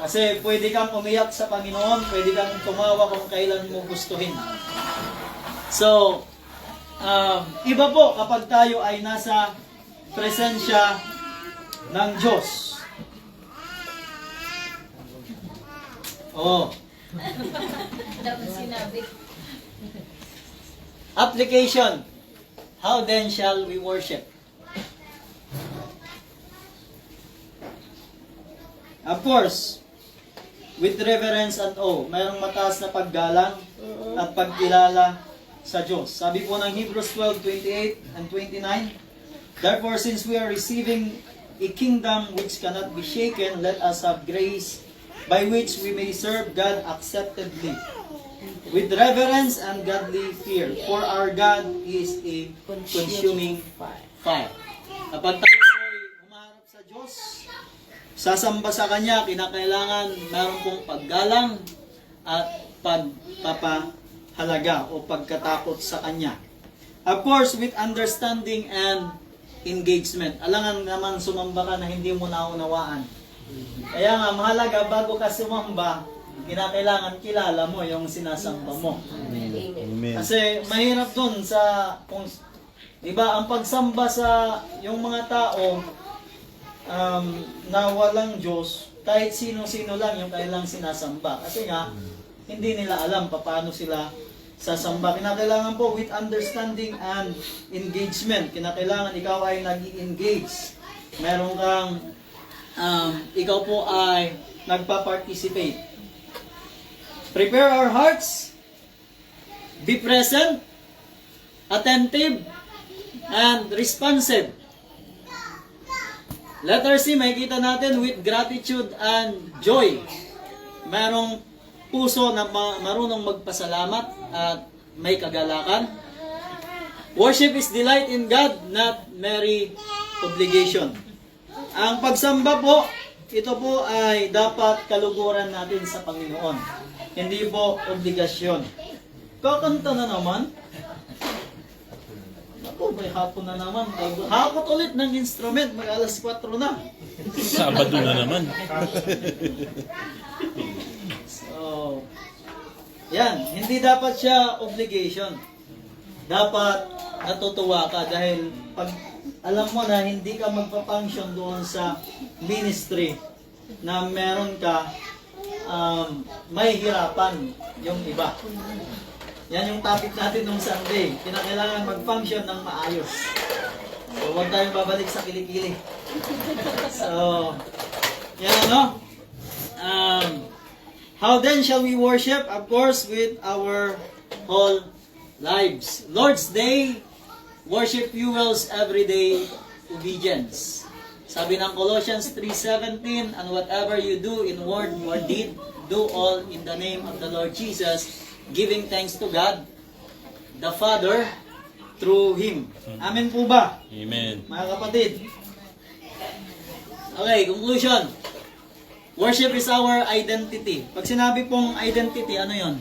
Kasi pwede kang umiyak sa Panginoon, pwede kang tumawa kung kailan mo gustuhin. So, iba po kapag tayo ay nasa presensya ng Diyos. Oh. Application. How then shall we worship? Of course, with reverence and awe. Mayroong mataas na paggalang at pagkilala sa Diyos. Sabi po ng Hebrews 12:28 and 29, Therefore, since we are receiving a kingdom which cannot be shaken, let us have grace by which we may serve God acceptably, with reverence and godly fear. For our God is a consuming fire. Kapag tayo ay humarap sa Diyos, sasamba sa Kanya, kinakailangan meron pong paggalang at pagpapahalaga o pagkatakot sa Kanya. Of course, with understanding and engagement. Alangan naman sumamba ka na hindi mo naunawaan. Kaya nga, mahalaga, bago ka sumamba, kinakailangan kilala mo yung sinasamba mo. Amen. Kasi mahirap dun sa, kung, diba, ang pagsamba sa yung mga tao na walang Diyos, kahit sino-sino lang yung kailang sinasamba. Kasi nga, hindi nila alam paano sila sasamba. Kinakailangan po with understanding and engagement. Kinakailangan ikaw ay nag-engage. Meron kang, ikaw po ay nagpa-participate. Prepare our hearts, be present, attentive, and responsive. Letter C, makikita natin with gratitude and joy. Merong puso na marunong magpasalamat at may kagalakan. Worship is delight in God, not merely obligation. Ang pagsamba po, ito po ay dapat kaluguran natin sa Panginoon. Hindi po obligasyon. Kakanta na naman. Ako, may hapon na naman. Hakot ulit ng instrument, mag alas 4 na. Sabado na naman. So, yan, hindi dapat siya obligation. Dapat natutuwa ka dahil pag alam mo na hindi ka magpa-function doon sa ministry na meron ka, may hirapan yung iba. Yan yung topic natin nung Sunday. Kinakailangan mag-function ng maayos. So, huwag tayong babalik sa kilikili. So, yan ano? How then shall we worship? Of course, with our whole lives. Lord's Day, worship fuels everyday obedience. Sabi ng Colossians 3:17, and whatever you do in word or deed, do all in the name of the Lord Jesus, giving thanks to God, the Father, through Him. Amen po ba? Amen. Mga kapatid. Okay, conclusion. Worship is our identity. Pag sinabi pong identity, ano yon?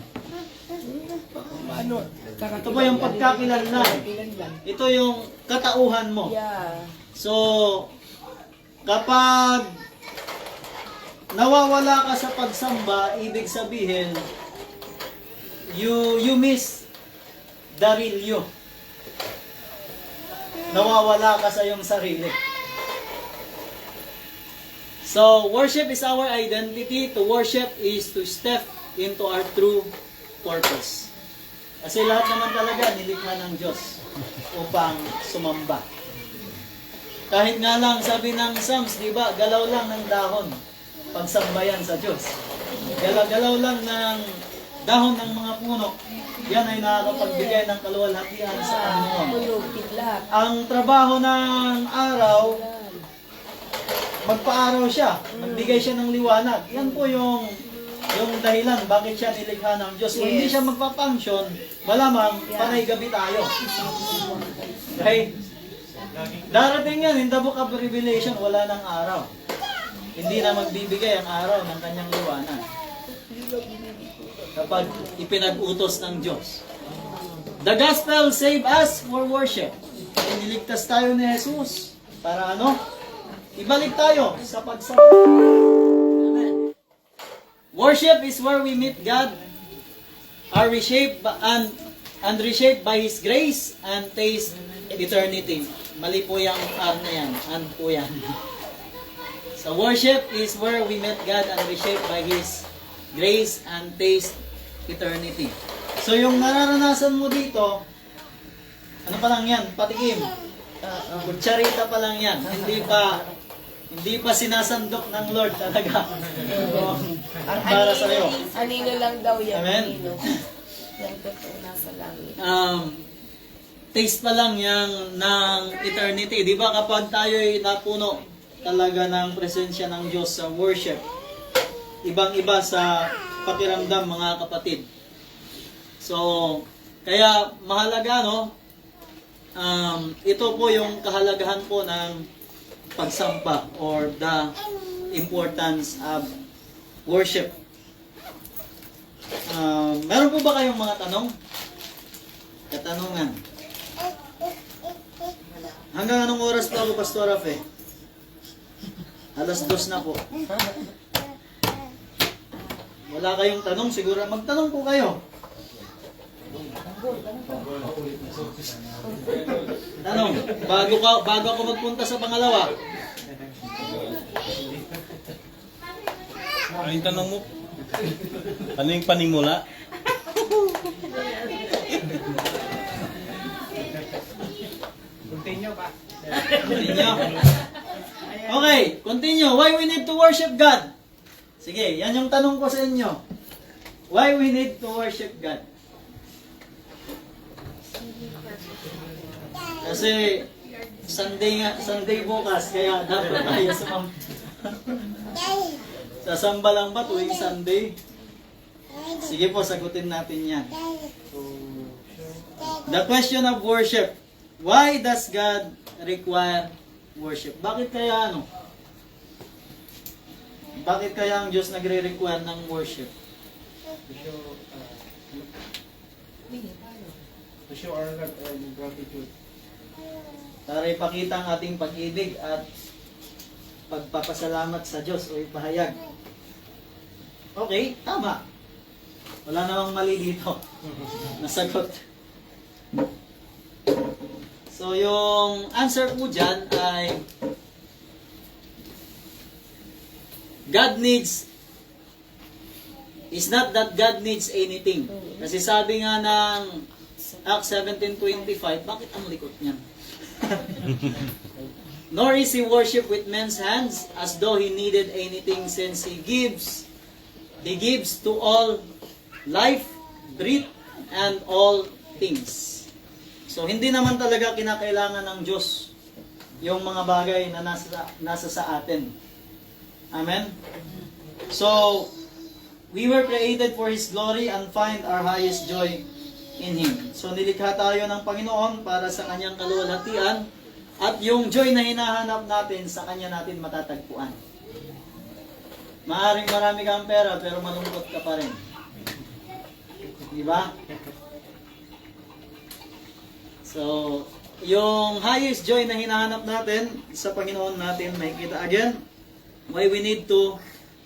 Ito po yung pagkakilanlan. Ito yung katauhan mo. Yeah. So, kapag nawawala ka sa pagsamba, ibig sabihin, you miss the real you. Nawawala ka sa iyong sarili. So, worship is our identity. To worship is to step into our true purpose. Kasi lahat naman talaga nilikha ng Diyos upang sumamba. Kahit nga lang, sabi ng Psalms, di ba, galaw lang ng dahon, pagsambayan sa Diyos. Galaw lang ng dahon ng mga puno, yan ay nakakapagbigay ng kaluwalhatian sa Panginoon. Ang trabaho ng araw, magpa-araw siya, magbigay siya ng liwanag. Yan po yung dahilan bakit siya nilikha ng Diyos. Kung hindi siya magpa-function, malamang panay gabi tayo. Okay? Darating yan, in the book of Revelation, wala ng araw. Hindi na magbibigay ang araw ng kanyang liwanag. Kapag ipinag-utos ng Diyos. The gospel save us for worship. Niligtas tayo ni Jesus. Para ano? Ibalik tayo sa pagsamba. Amen. Worship is where we meet God, are reshaped and reshaped by His grace and taste eternity. Mali po yung R na yan. And po yan. So worship is where we meet God and reshaped by His grace and taste eternity. So yung nararanasan mo dito, ano pa lang yan? Patikim. Kutsarita pa lang yan. Hindi pa sinasandok ng Lord talaga. Para sa iyo. Anino lang daw yan. Amen. Anino. Yan totoo nasa langit. taste pa lang yang ng eternity. Di ba kapag tayo'y napuno talaga ng presensya ng Diyos sa worship, ibang-iba sa pakiramdam, mga kapatid. So, kaya mahalaga, no? Ito po yung kahalagahan po ng pagsamba or the importance of worship. Meron po ba kayong mga tanong? Katanungan. Hanggang anong oras pa ako, Pastor Rafe? 2:00 na po. Wala kayong tanong? Siguro magtanong po kayo. Tanong, bago ako magpunta sa pangalawa. Ano yung tanong mo? Ano yung panimula? Continue pa. Continue. Okay, continue. Why we need to worship God? Sige, yan yung tanong ko sa inyo. Why we need to worship God? Kasi Sunday bukas, kaya dapat tayo sasamba lang ba tuwing Sunday? Sige po, sagutin natin yan. The question of worship. Why does God require worship? Bakit kaya ano? Bakit kaya ang Diyos nagre-require ng worship? To show our love and gratitude. Para ipakita ang ating pag-ibig at pagpapasalamat sa Diyos o ipahayag. Okay, tama. Wala namang mali dito. Nasagot. So, yung answer po dyan ay God needs is not that God needs anything. Kasi sabi nga ng Acts 17:25, bakit ang likot niyan? Nor is He worship with men's hands as though He needed anything, since He gives to all life, breath, and all things. So, hindi naman talaga kinakailangan ng Diyos yung mga bagay na nasa sa atin. Amen? So, we were created for His glory and find our highest joy in Him. So, nilikha tayo ng Panginoon para sa Kanyang kaluwalhatian at yung joy na hinahanap natin, sa Kanya natin matatagpuan. Maaring marami kang pera pero malungkot ka pa rin. Diba? So, yung highest joy na hinahanap natin sa Panginoon natin, makikita again, why we need to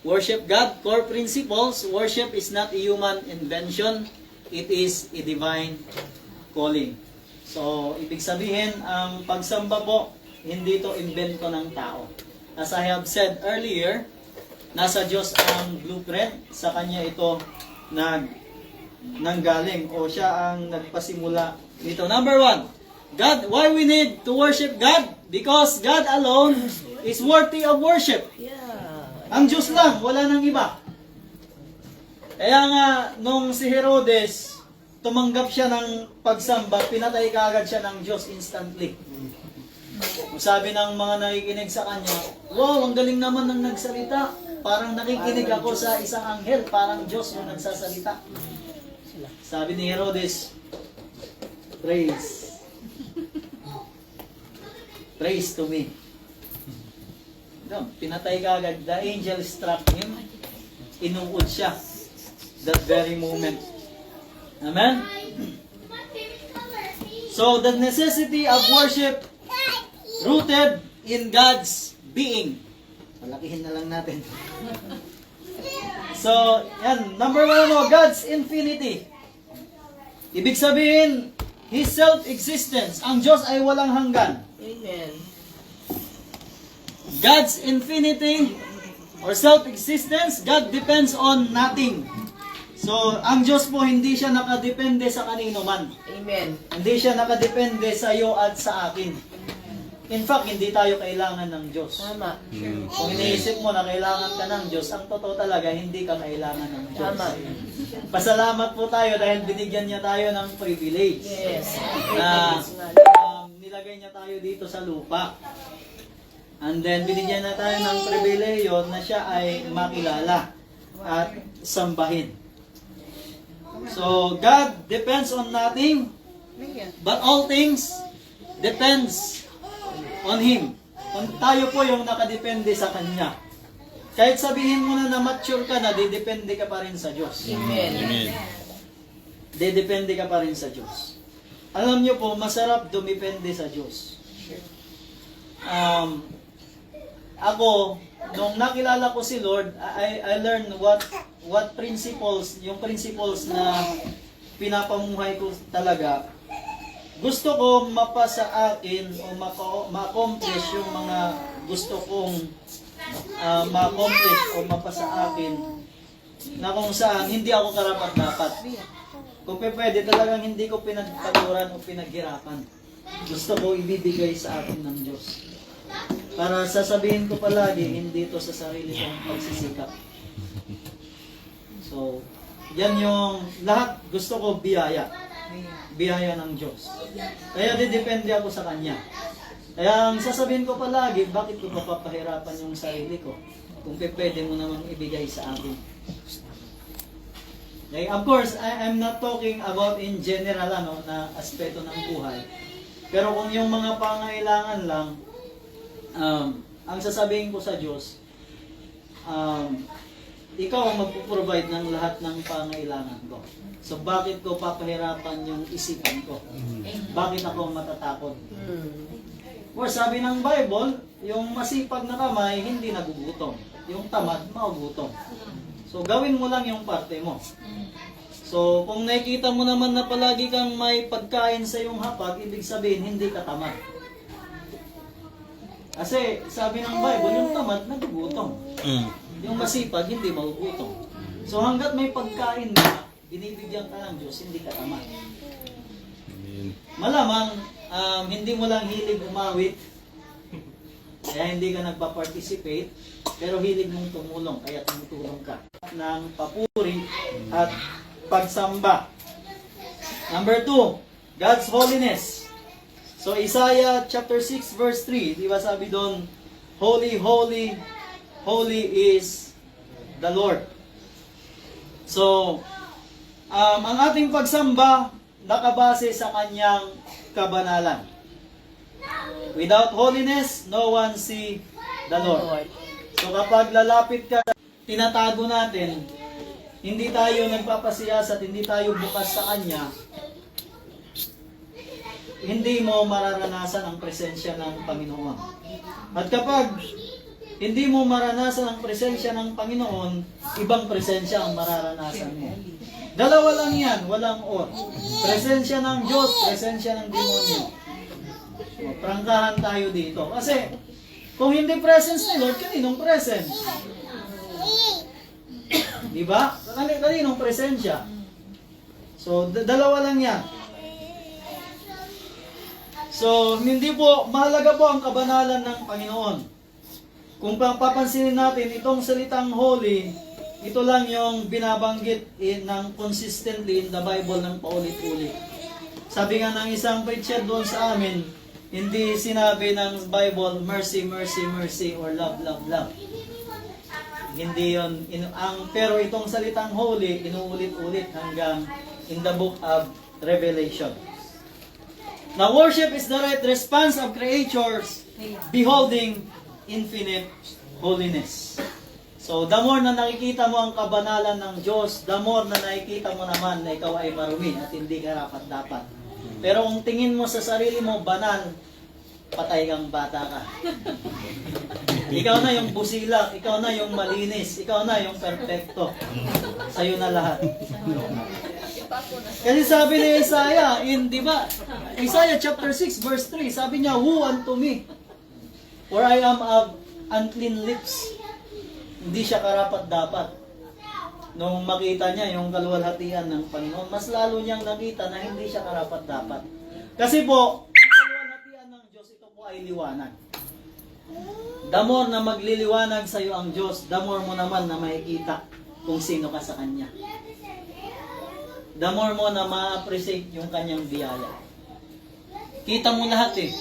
worship God. Core principles, worship is not a human invention, it is a divine calling. So, ibig sabihin, ang pagsamba po, hindi ito invento ng tao. As I have said earlier, nasa Diyos ang blueprint, sa Kanya ito nanggaling o siya ang nagpasimula dito. Number 1, God, why we need to worship God? Because God alone is worthy of worship. Ang Diyos lang, wala nang iba. Kaya nga, nung si Herodes, tumanggap siya ng pagsamba, pinatay kaagad siya ng Diyos instantly. Sabi ng mga nakikinig sa kanya, wow, ang galing naman ng nagsalita. Parang nakikinig ako sa isang anghel, parang Diyos yung nagsasalita. Sabi ni Herodes, praise. Praise to me. Pinatay ka agad. The angel struck him. Inuud siya. That very moment. Amen? So, the necessity of worship rooted in God's being. Palakihin na lang natin. So, yan. Number 1, God's infinity. Ibig sabihin, His self-existence. Ang Diyos ay walang hanggan. Amen. God's infinity or self-existence, God depends on nothing. So, ang Diyos po, hindi siya nakadepende sa kanino man. Amen. Hindi siya nakadepende sa iyo at sa akin. In fact, hindi tayo kailangan ng Diyos. Tama. Kung iniisip mo na kailangan ka ng Diyos, ang totoo talaga, hindi ka kailangan ng Diyos. Tama. Pasalamat po tayo dahil binigyan niya tayo ng privilege. Yes. Na nilagay niya tayo dito sa lupa. And then binigyan na tayo ng pribileyo na siya ay makilala at sambahin. So God depends on nothing, but all things depends on Him. Tayo po yung nakadepende sa Kanya. Kahit sabihin mo na mature ka na, didepende ka pa rin sa Diyos. Amen. Amen. Didepende ka pa rin sa Diyos. Alam niyo po, masarap dumepende sa Diyos. Ako, nung nakilala ko si Lord, I learned what principles, yung principles na pinapamuhay ko talaga. Gusto ko mapasa akin o ma-accomplish yung mga gusto kong ma-accomplish o mapasa akin na kung saan hindi ako karapat-dapat. Kung pwede talagang hindi ko pinagpaguran o pinaghirapan. Gusto ko ibibigay sa akin ng Diyos. Para sasabihin ko palagi, hindi ito sa sarili kong pagsisikap. So, yan yung lahat gusto ko biyaya. Biyaya ng Diyos. Kaya didepende ako sa Kanya. Kaya ang sasabihin ko palagi, bakit ko papahirapan yung sarili ko? Kung pwede mo namang ibigay sa akin. Okay, of course, I'm not talking about in general na aspeto ng buhay. Pero kung yung mga pangailangan lang, ang sasabihin ko sa Diyos, ikaw ang magpo-provide ng lahat ng pangailangan ko. So bakit ko papahirapan yung isipan ko? Bakit ako matatakot? Or sabi ng Bible, yung masipag na kamay, hindi nagugutom. Yung tamad, magugutom. So gawin mo lang yung parte mo. So kung nakikita mo naman na palagi kang may pagkain sa iyong hapag, ibig sabihin hindi ka tamad. Kasi sabi ng Bible, yung tamad, nagugutom. Yung masipag, hindi magugutom. So hanggat may pagkain na, binibigyan ka ng Diyos, hindi ka tamad. Malamang, hindi mo lang hilig umawit, kaya hindi ka nagpa-participate, pero hilig mong tumulong, kaya tumutulong ka. Ng papuri at pagsamba. Number 2, God's holiness. So Isaiah chapter 6 verse 3, di ba sabi doon, Holy, holy, holy is the Lord. So, ang ating pagsamba nakabase sa kanyang kabanalan. Without holiness, no one see the Lord. So kapag lalapit ka, tinatago natin, hindi tayo nagpapasiyasat, hindi tayo bukas sa Kanya, hindi mo mararanasan ang presensya ng Panginoon. At kapag hindi mo maranasan ang presensya ng Panginoon, ibang presensya ang mararanasan mo. Dalawa lang yan, walang or. Presensya ng Diyos, presensya ng demonyo. Prangkahan tayo dito. Kasi, kung hindi presence ni Lord, kaninong presence? Diba? Kaninong presensya? So, dalawa lang yan. So, hindi po, mahalaga po ang kabanalan ng Panginoon. Kung papansinin natin, itong salitang holy, ito lang yung binabanggit ng consistently in the Bible ng paulit-ulit. Sabi nga ng isang preacher doon sa amin, hindi sinabi ng Bible, mercy, mercy, mercy, or love, love, love. Hindi yun. Pero itong salitang holy, inuulit-ulit hanggang in the book of Revelation. Now, worship is the right response of creatures beholding infinite holiness. So, the more na nakikita mo ang kabanalan ng Diyos, the more na nakikita mo naman na ikaw ay marumi at hindi karapat-dapat. Pero kung tingin mo sa sarili mo, banal, patay kang bata ka. Ikaw na yung busilak, ikaw na yung malinis, ikaw na yung perfecto. Sa'yo na lahat. Kasi sabi ni Isaiah, di ba? Isaiah chapter 6 verse 3, sabi niya, "Who unto me? For I am of unclean lips." Hindi siya karapat-dapat. Nung makita niya yung kaluwalhatian ng Panginoon, mas lalo niyang nakita na hindi siya karapat-dapat. Kasi po, ang kaluwalhatian ng Diyos, ito po ay liwanag. The more na magliliwanag sa iyo ang Diyos, the more mo naman na makikita kung sino ka sa Kanya. The more mo na ma-appreciate yung Kanyang biyaya. Kita mo lahat eh.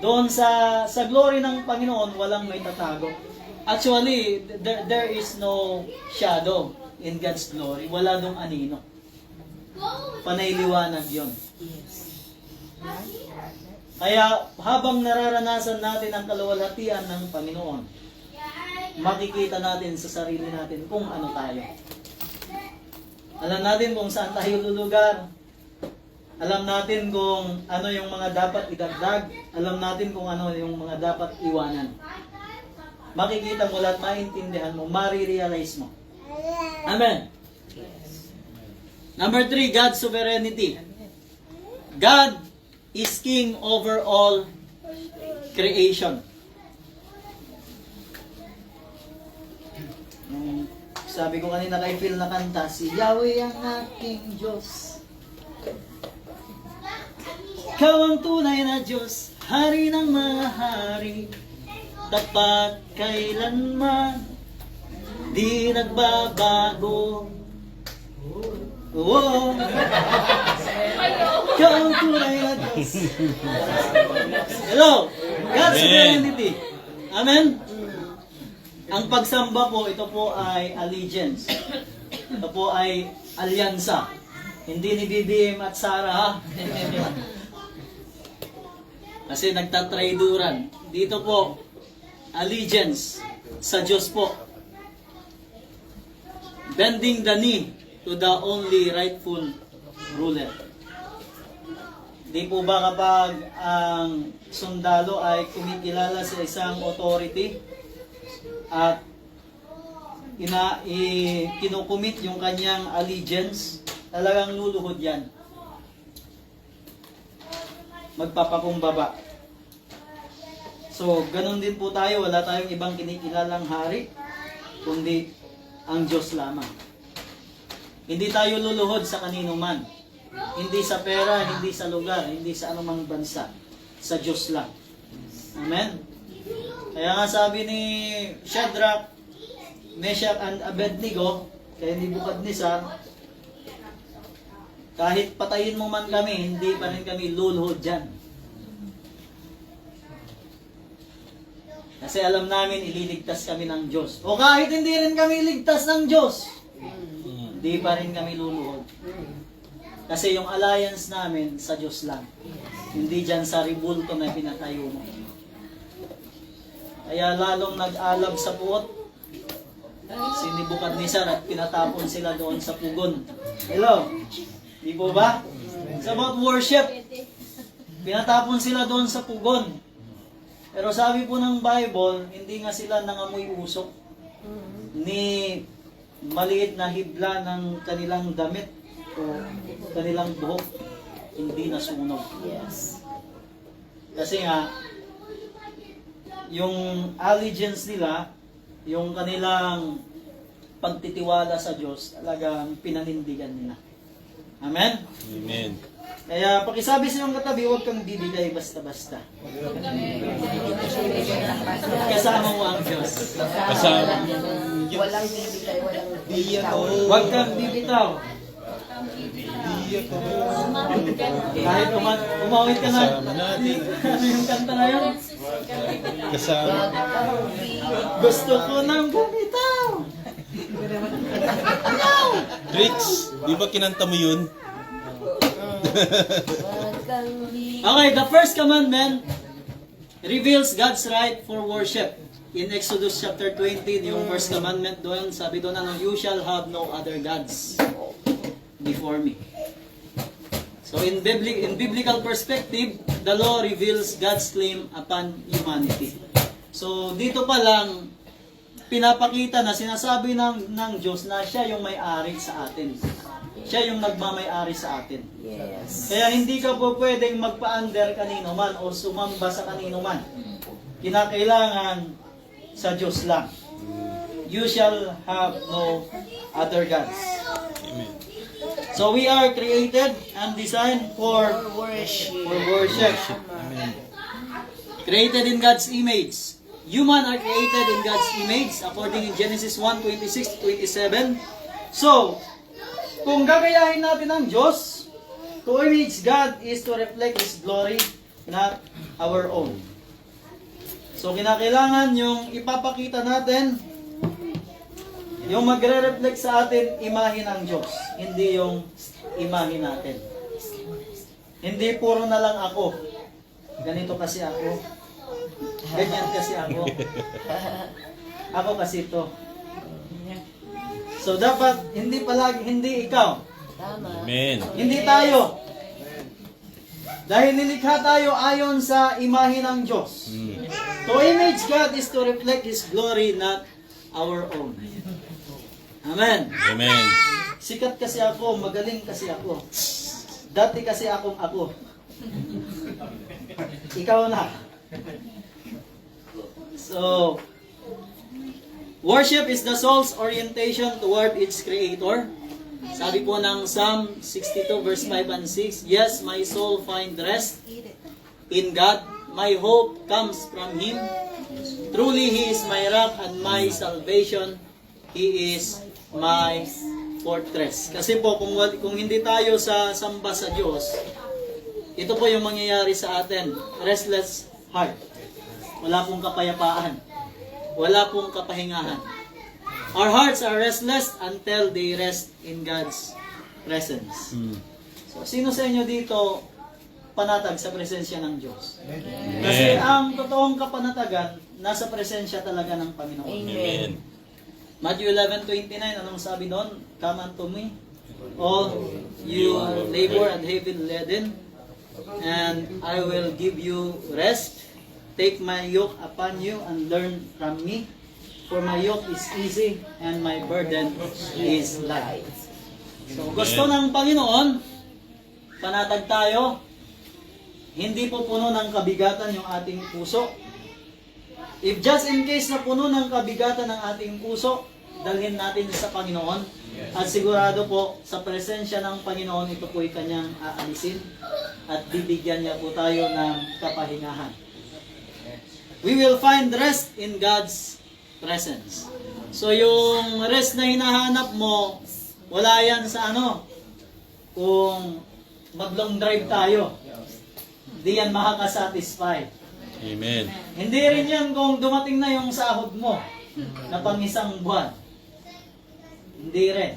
Doon sa glory ng Panginoon, walang may tatago. Actually, there is no shadow in God's glory. Wala dong anino. Panay liwanag yon. Kaya habang nararanasan natin ang kaluwalhatian ng Panginoon, makikita natin sa sarili natin kung ano tayo. Alam natin kung saan tayo lulugar. Alam natin kung ano yung mga dapat idagdag. Alam natin kung ano yung mga dapat iwanan. Makikita mo lahat, maintindihan mo, marirealize mo. Amen. Number 3, God's sovereignty. God is king over all creation. Sabi ko kanina kay Phil na kanta, si Yahweh ang aking Diyos. Ikaw ang tunay na Diyos, hari ng mga hari, tapat kailanman, di nagbabago. Oh, ikaw ang tunay na Diyos. Hello, God's sovereignty. Amen? Ang pagsamba po, ito po ay allegiance. Ito po ay alyansa. Hindi ni BBM at Sarah, ha? Kasi nagtatraiduran. Dito po, allegiance sa Diyos po. Bending the knee to the only rightful ruler. Di po ba kapag ang sundalo ay kumikilala sa isang authority at kinukumit yung kanyang allegiance, talagang luluhod yan. Magpapakumbaba. So, ganun din po tayo. Wala tayong ibang kinikilalang hari, kundi ang Diyos lamang. Hindi tayo luluhod sa kanino man. Hindi sa pera, hindi sa lugar, hindi sa anumang bansa. Sa Diyos lang. Amen? Kaya nga sabi ni Shadrach, Meshach, and Abednego, kaya Nebukadnezar, kahit patayin mo man kami, hindi pa rin kami luluhod dyan. Kasi alam namin, ililigtas kami ng Diyos. O kahit hindi rin kami iligtas ng Diyos, hindi pa rin kami luluhod. Kasi yung alliance namin sa Diyos lang. Hindi dyan sa ribulto na pinatayo mo. Kaya lalong nag-alab sa puot si Nebukadnezar at pinatapon sila doon sa pugon. Hello? Di po ba? It's about worship. Pinatapon sila doon sa pugon. Pero sabi po ng Bible, hindi nga sila nangamoy usok ni maliit na hibla ng kanilang damit o kanilang buhok. Hindi nasunog. Yes. Kasi nga, yung allegiance nila, yung kanilang pagtitiwala sa Diyos, talagang pinanindigan nila. Amen? Amen. Kaya pakisabi sa iyong katabi, huwag kang bibigay basta-basta. Kasama mo ang Diyos. Kasama. Walang bibigay, walang bibitaw. Huwag kang bibitaw. Kahit umawit ka na. Kasama natin. Ano yung kanta na yun? Kasama. Gusto ko ng bumitaw. Tricks, di ba kinanta mo yun? Okay, the first commandment reveals God's right for worship. In Exodus chapter 20, yung first commandment doon, sabi doon, you shall have no other gods before me. So in biblical perspective, the law reveals God's claim upon humanity. So dito pa lang, pinapakita na sinasabi ng Diyos na siya yung may-ari sa atin. Siya yung nagmamay-ari sa atin. Yes. Kaya hindi ka po pwedeng magpa-under kanino man o sumamba sa kanino man. Kinakailangan sa Diyos lang. You shall have no other gods. Amen. So we are created and designed for Worship. worship. Amen. Created in God's image. Human are created in God's image according in Genesis 1:26-27. So, kung gagayahin natin ang Diyos, to image God is to reflect His glory, not our own. So, kinakailangan yung ipapakita natin, yung magre-reflect sa atin, imahe ng Diyos, hindi yung imahe natin. Hindi puro na lang ako. Ganito kasi ako. Ganyan kasi ako. Ako kasi ito. So dapat hindi palagi hindi ikaw. Amen. Hindi tayo. Dahil nilikha tayo ayon sa imahe ng Diyos. To image God is to reflect His glory, not our own. Amen. Amen. Sikat kasi ako, magaling kasi ako. Dati kasi akong ako. Ikaw na. So, worship is the soul's orientation toward its Creator. Sabi po ng Psalm 62 verse 5 and 6, yes, my soul find rest in God. My hope comes from Him. Truly, He is my rock and my salvation. He is my fortress. Kasi po, kung hindi tayo samba sa Diyos, ito po yung mangyayari sa atin. Restless heart. Wala pong kapayapaan. Wala pong kapahingahan. Our hearts are restless until they rest in God's presence. So, sino sa inyo dito panatag sa presensya ng Diyos? Kasi ang totoong kapanatagan, nasa presensya talaga ng Panginoon. Amen. Matthew 11:29, anong sabi doon? Come unto me, all you labor and heavy laden, and I will give you rest. Take my yoke upon you and learn from me, for my yoke is easy and my burden is light. So gusto ng Panginoon, panatag tayo, hindi po puno ng kabigatan yung ating puso. If just in case na puno ng kabigatan ng ating puso, dalhin natin sa Panginoon. At sigurado po, sa presensya ng Panginoon, ito po'y kanyang aalisin at bibigyan niya po tayo ng kapahingahan. We will find rest in God's presence. So yung rest na hinahanap mo, wala yan sa kung mag-long drive tayo. Hindi yan makakasatisfy. Amen. Hindi rin yan kung dumating na yung sahod mo na pang isang buwan. Hindi rin.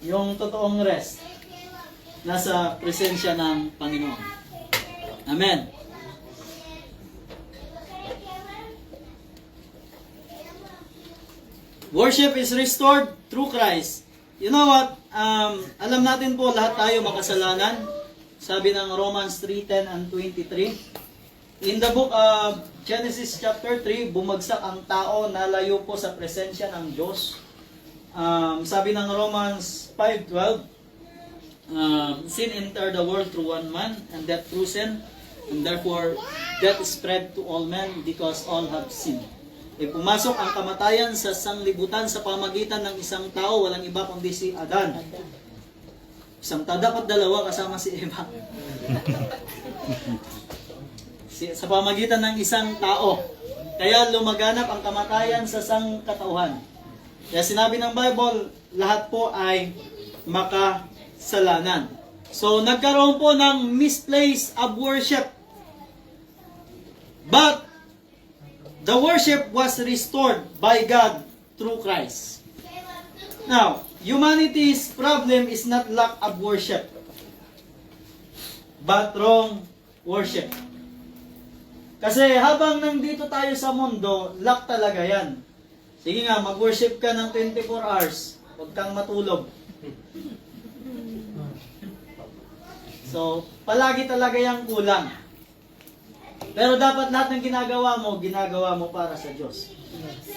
Yung totoong rest, nasa presensya ng Panginoon. Amen. Worship is restored through Christ. You know what? Alam natin po, lahat tayo makasalanan. Sabi ng Romans 3:10 and 23. In the book of Genesis chapter 3, bumagsak ang tao na layo po sa presensya ng Diyos. Sabi ng Romans 5:12, sin entered the world through one man, and death through sin, and therefore death spread to all men because all have sinned. Pumasok ang kamatayan sa sanglibutan sa pamagitan ng isang tao, walang iba kundi si Adan. Isang tao, dapat dalawa kasama si Eva. Sa pamagitan ng isang tao. Kaya lumaganap ang kamatayan sa sangkatauhan. Kaya sinabi ng Bible, lahat po ay makasalanan. So nagkaroon po ng misplaced of worship. But the worship was restored by God through Christ. Now, humanity's problem is not lack of worship, but wrong worship. Kasi habang nandito tayo sa mundo, lack talaga yan. Sige nga, mag-worship ka ng 24 hours. Huwag kang matulog. So, palagi talaga yung kulang. Pero dapat lahat ng ginagawa mo para sa Diyos.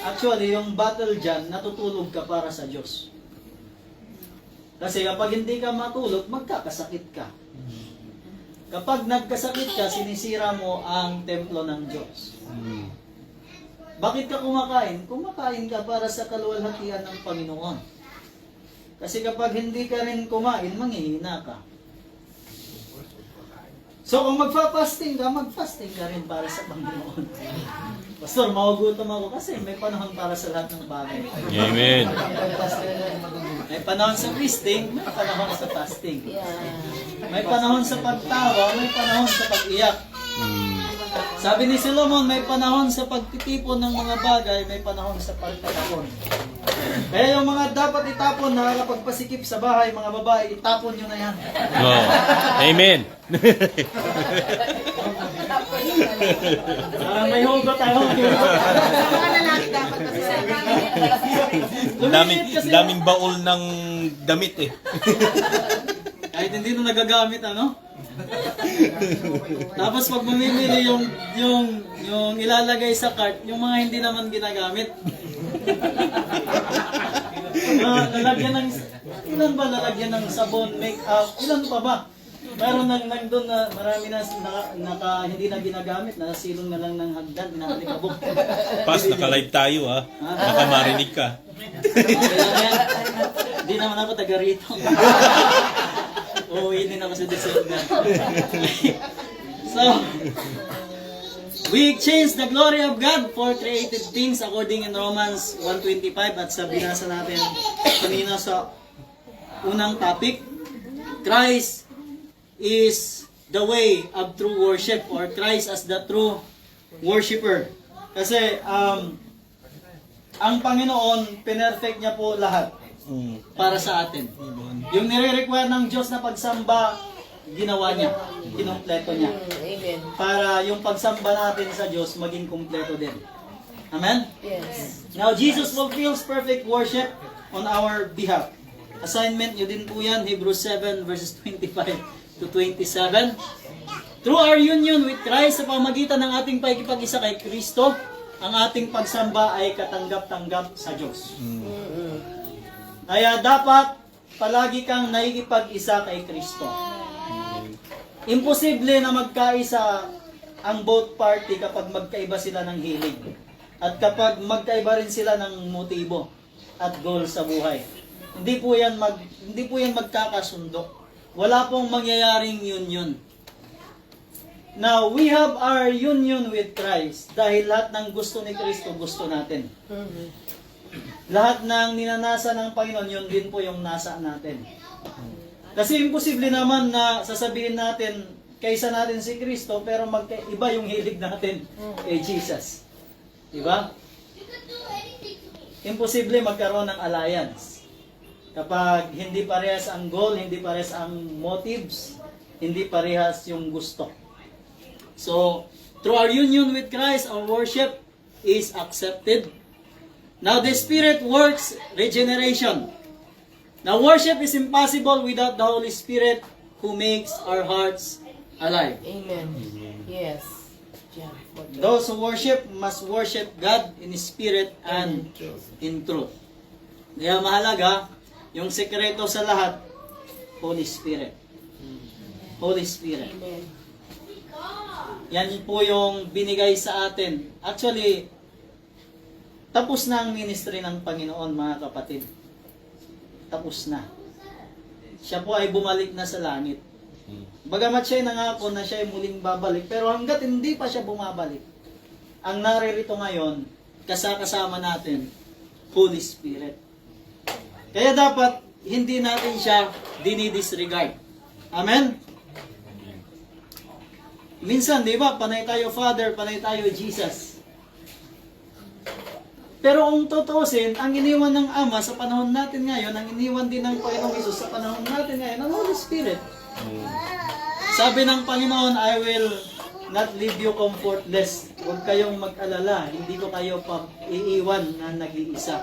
Actually, yung battle dyan, natutulog ka para sa Diyos. Kasi kapag hindi ka matulog, magkakasakit ka. Kapag nagkasakit ka, sinisira mo ang templo ng Diyos. Bakit ka kumakain? Kumakain ka para sa kaluwalhatian ng Panginoon. Kasi kapag hindi ka rin kumain, manghihina ka. So kung magfa-fasting ka rin para sa Panginoon. Pastor, magugutom ako kasi may panahon para sa lahat ng bagay. Amen. May panahon sa feasting, may panahon sa fasting. Yeah. May panahon sa pagtawa, may panahon sa pag-iyak. Sabi ni Solomon, may panahon sa pagtitipon ng mga bagay, may panahon sa pagtatapon. Kaya yung mga dapat itapon, nakakapagpasikip sa bahay, mga babae, itapon nyo na yan. Oh. Amen. May hugot tayo. Daming baul ng damit eh. Kahit hindi na nagagamit, ano? Tapos pag mamimili yung ilalagay sa cart, yung mga hindi naman ginagamit. Lalagyan ng, ilan ba lalagyan ng sabon, make-up, ilan pa ba? Meron nang doon na marami na hindi na ginagamit, nasilong na lang ng hagdan, pinakalikabog. Pas, naka-live tayo ha. Baka marinig ka. Hindi naman ako taga rito. Uuwi din ako sa December. So, we exchange the glory of God for created things according in Romans 1:25 at sa binasa natin kanina sa unang topic. Christ is the way of true worship, or Christ as the true worshipper. Kasi ang Panginoon, pinerfect niya po lahat para sa atin. Yung nire-require ng Diyos na pagsamba, ginawa niya, kinumpleto niya. Amen. Para yung pagsamba natin sa Diyos maging kumpleto din. Amen? Yes. Now, Jesus fulfills perfect worship on our behalf. Assignment nyo din po yan, Hebrews 7 verses 25 to 27. Through our union with Christ, sa pamagitan ng ating pagkipag-isa kay Kristo, ang ating pagsamba ay katanggap-tanggap sa Diyos. Kaya dapat palagi kang naikipag-isa kay Kristo. Imposible na magkaisa ang both party kapag magkaiba sila ng hilig. At kapag magkaiba rin sila ng motibo at goal sa buhay. Hindi po yan magkakasundo. Wala pong mangyayaring union. Now, we have our union with Christ dahil lahat ng gusto ni Kristo gusto natin. Lahat ng ninanasa ng Panginoon, yun din po yung nasa natin. Kasi imposible naman na sasabihin natin, kaysa natin si Kristo, pero iba yung hilig natin kay Jesus. Diba? Imposible magkaroon ng alliance. Kapag hindi parehas ang goal, hindi parehas ang motives, hindi parehas yung gusto. So, through our union with Christ, our worship is accepted. Now, the Spirit works regeneration. Now, worship is impossible without the Holy Spirit who makes our hearts alive. Amen. Yes. Those who worship must worship God in Spirit and in truth. Kaya mahalaga, yung sekreto sa lahat, Holy Spirit. Holy Spirit. Amen. Yan po yung binigay sa atin. Actually, tapos na ang ministry ng Panginoon, mga kapatid. Tapos na. Siya po ay bumalik na sa langit. Bagamat siya ay nangako na siya ay muling babalik, pero hanggat hindi pa siya bumabalik, ang naririto ngayon, kasama natin, Holy Spirit. Kaya dapat, hindi natin siya dinidisregard. Amen? Minsan, di ba, panay tayo Father, panay tayo Jesus. Pero kung tutuusin, ang iniwan ng Ama sa panahon natin ngayon, ang iniwan din ng Panginoong Hesus sa panahon natin ngayon, ang Holy Spirit. Sabi ng Panginoon, I will not leave you comfortless. Huwag kayong mag-alala, hindi ko kayo iiwan na nag-iisa.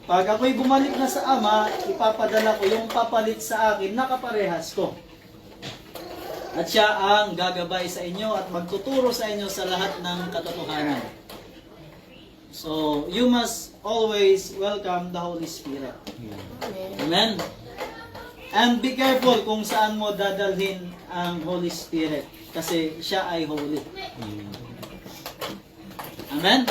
Pag ako'y bumalik na sa Ama, ipapadala ko yung papalit sa akin na kaparehas ko. At siya ang gagabay sa inyo at magtuturo sa inyo sa lahat ng katotohanan. So, you must always welcome the Holy Spirit. Amen? And be careful kung saan mo dadalhin ang Holy Spirit. Kasi siya ay holy. Amen?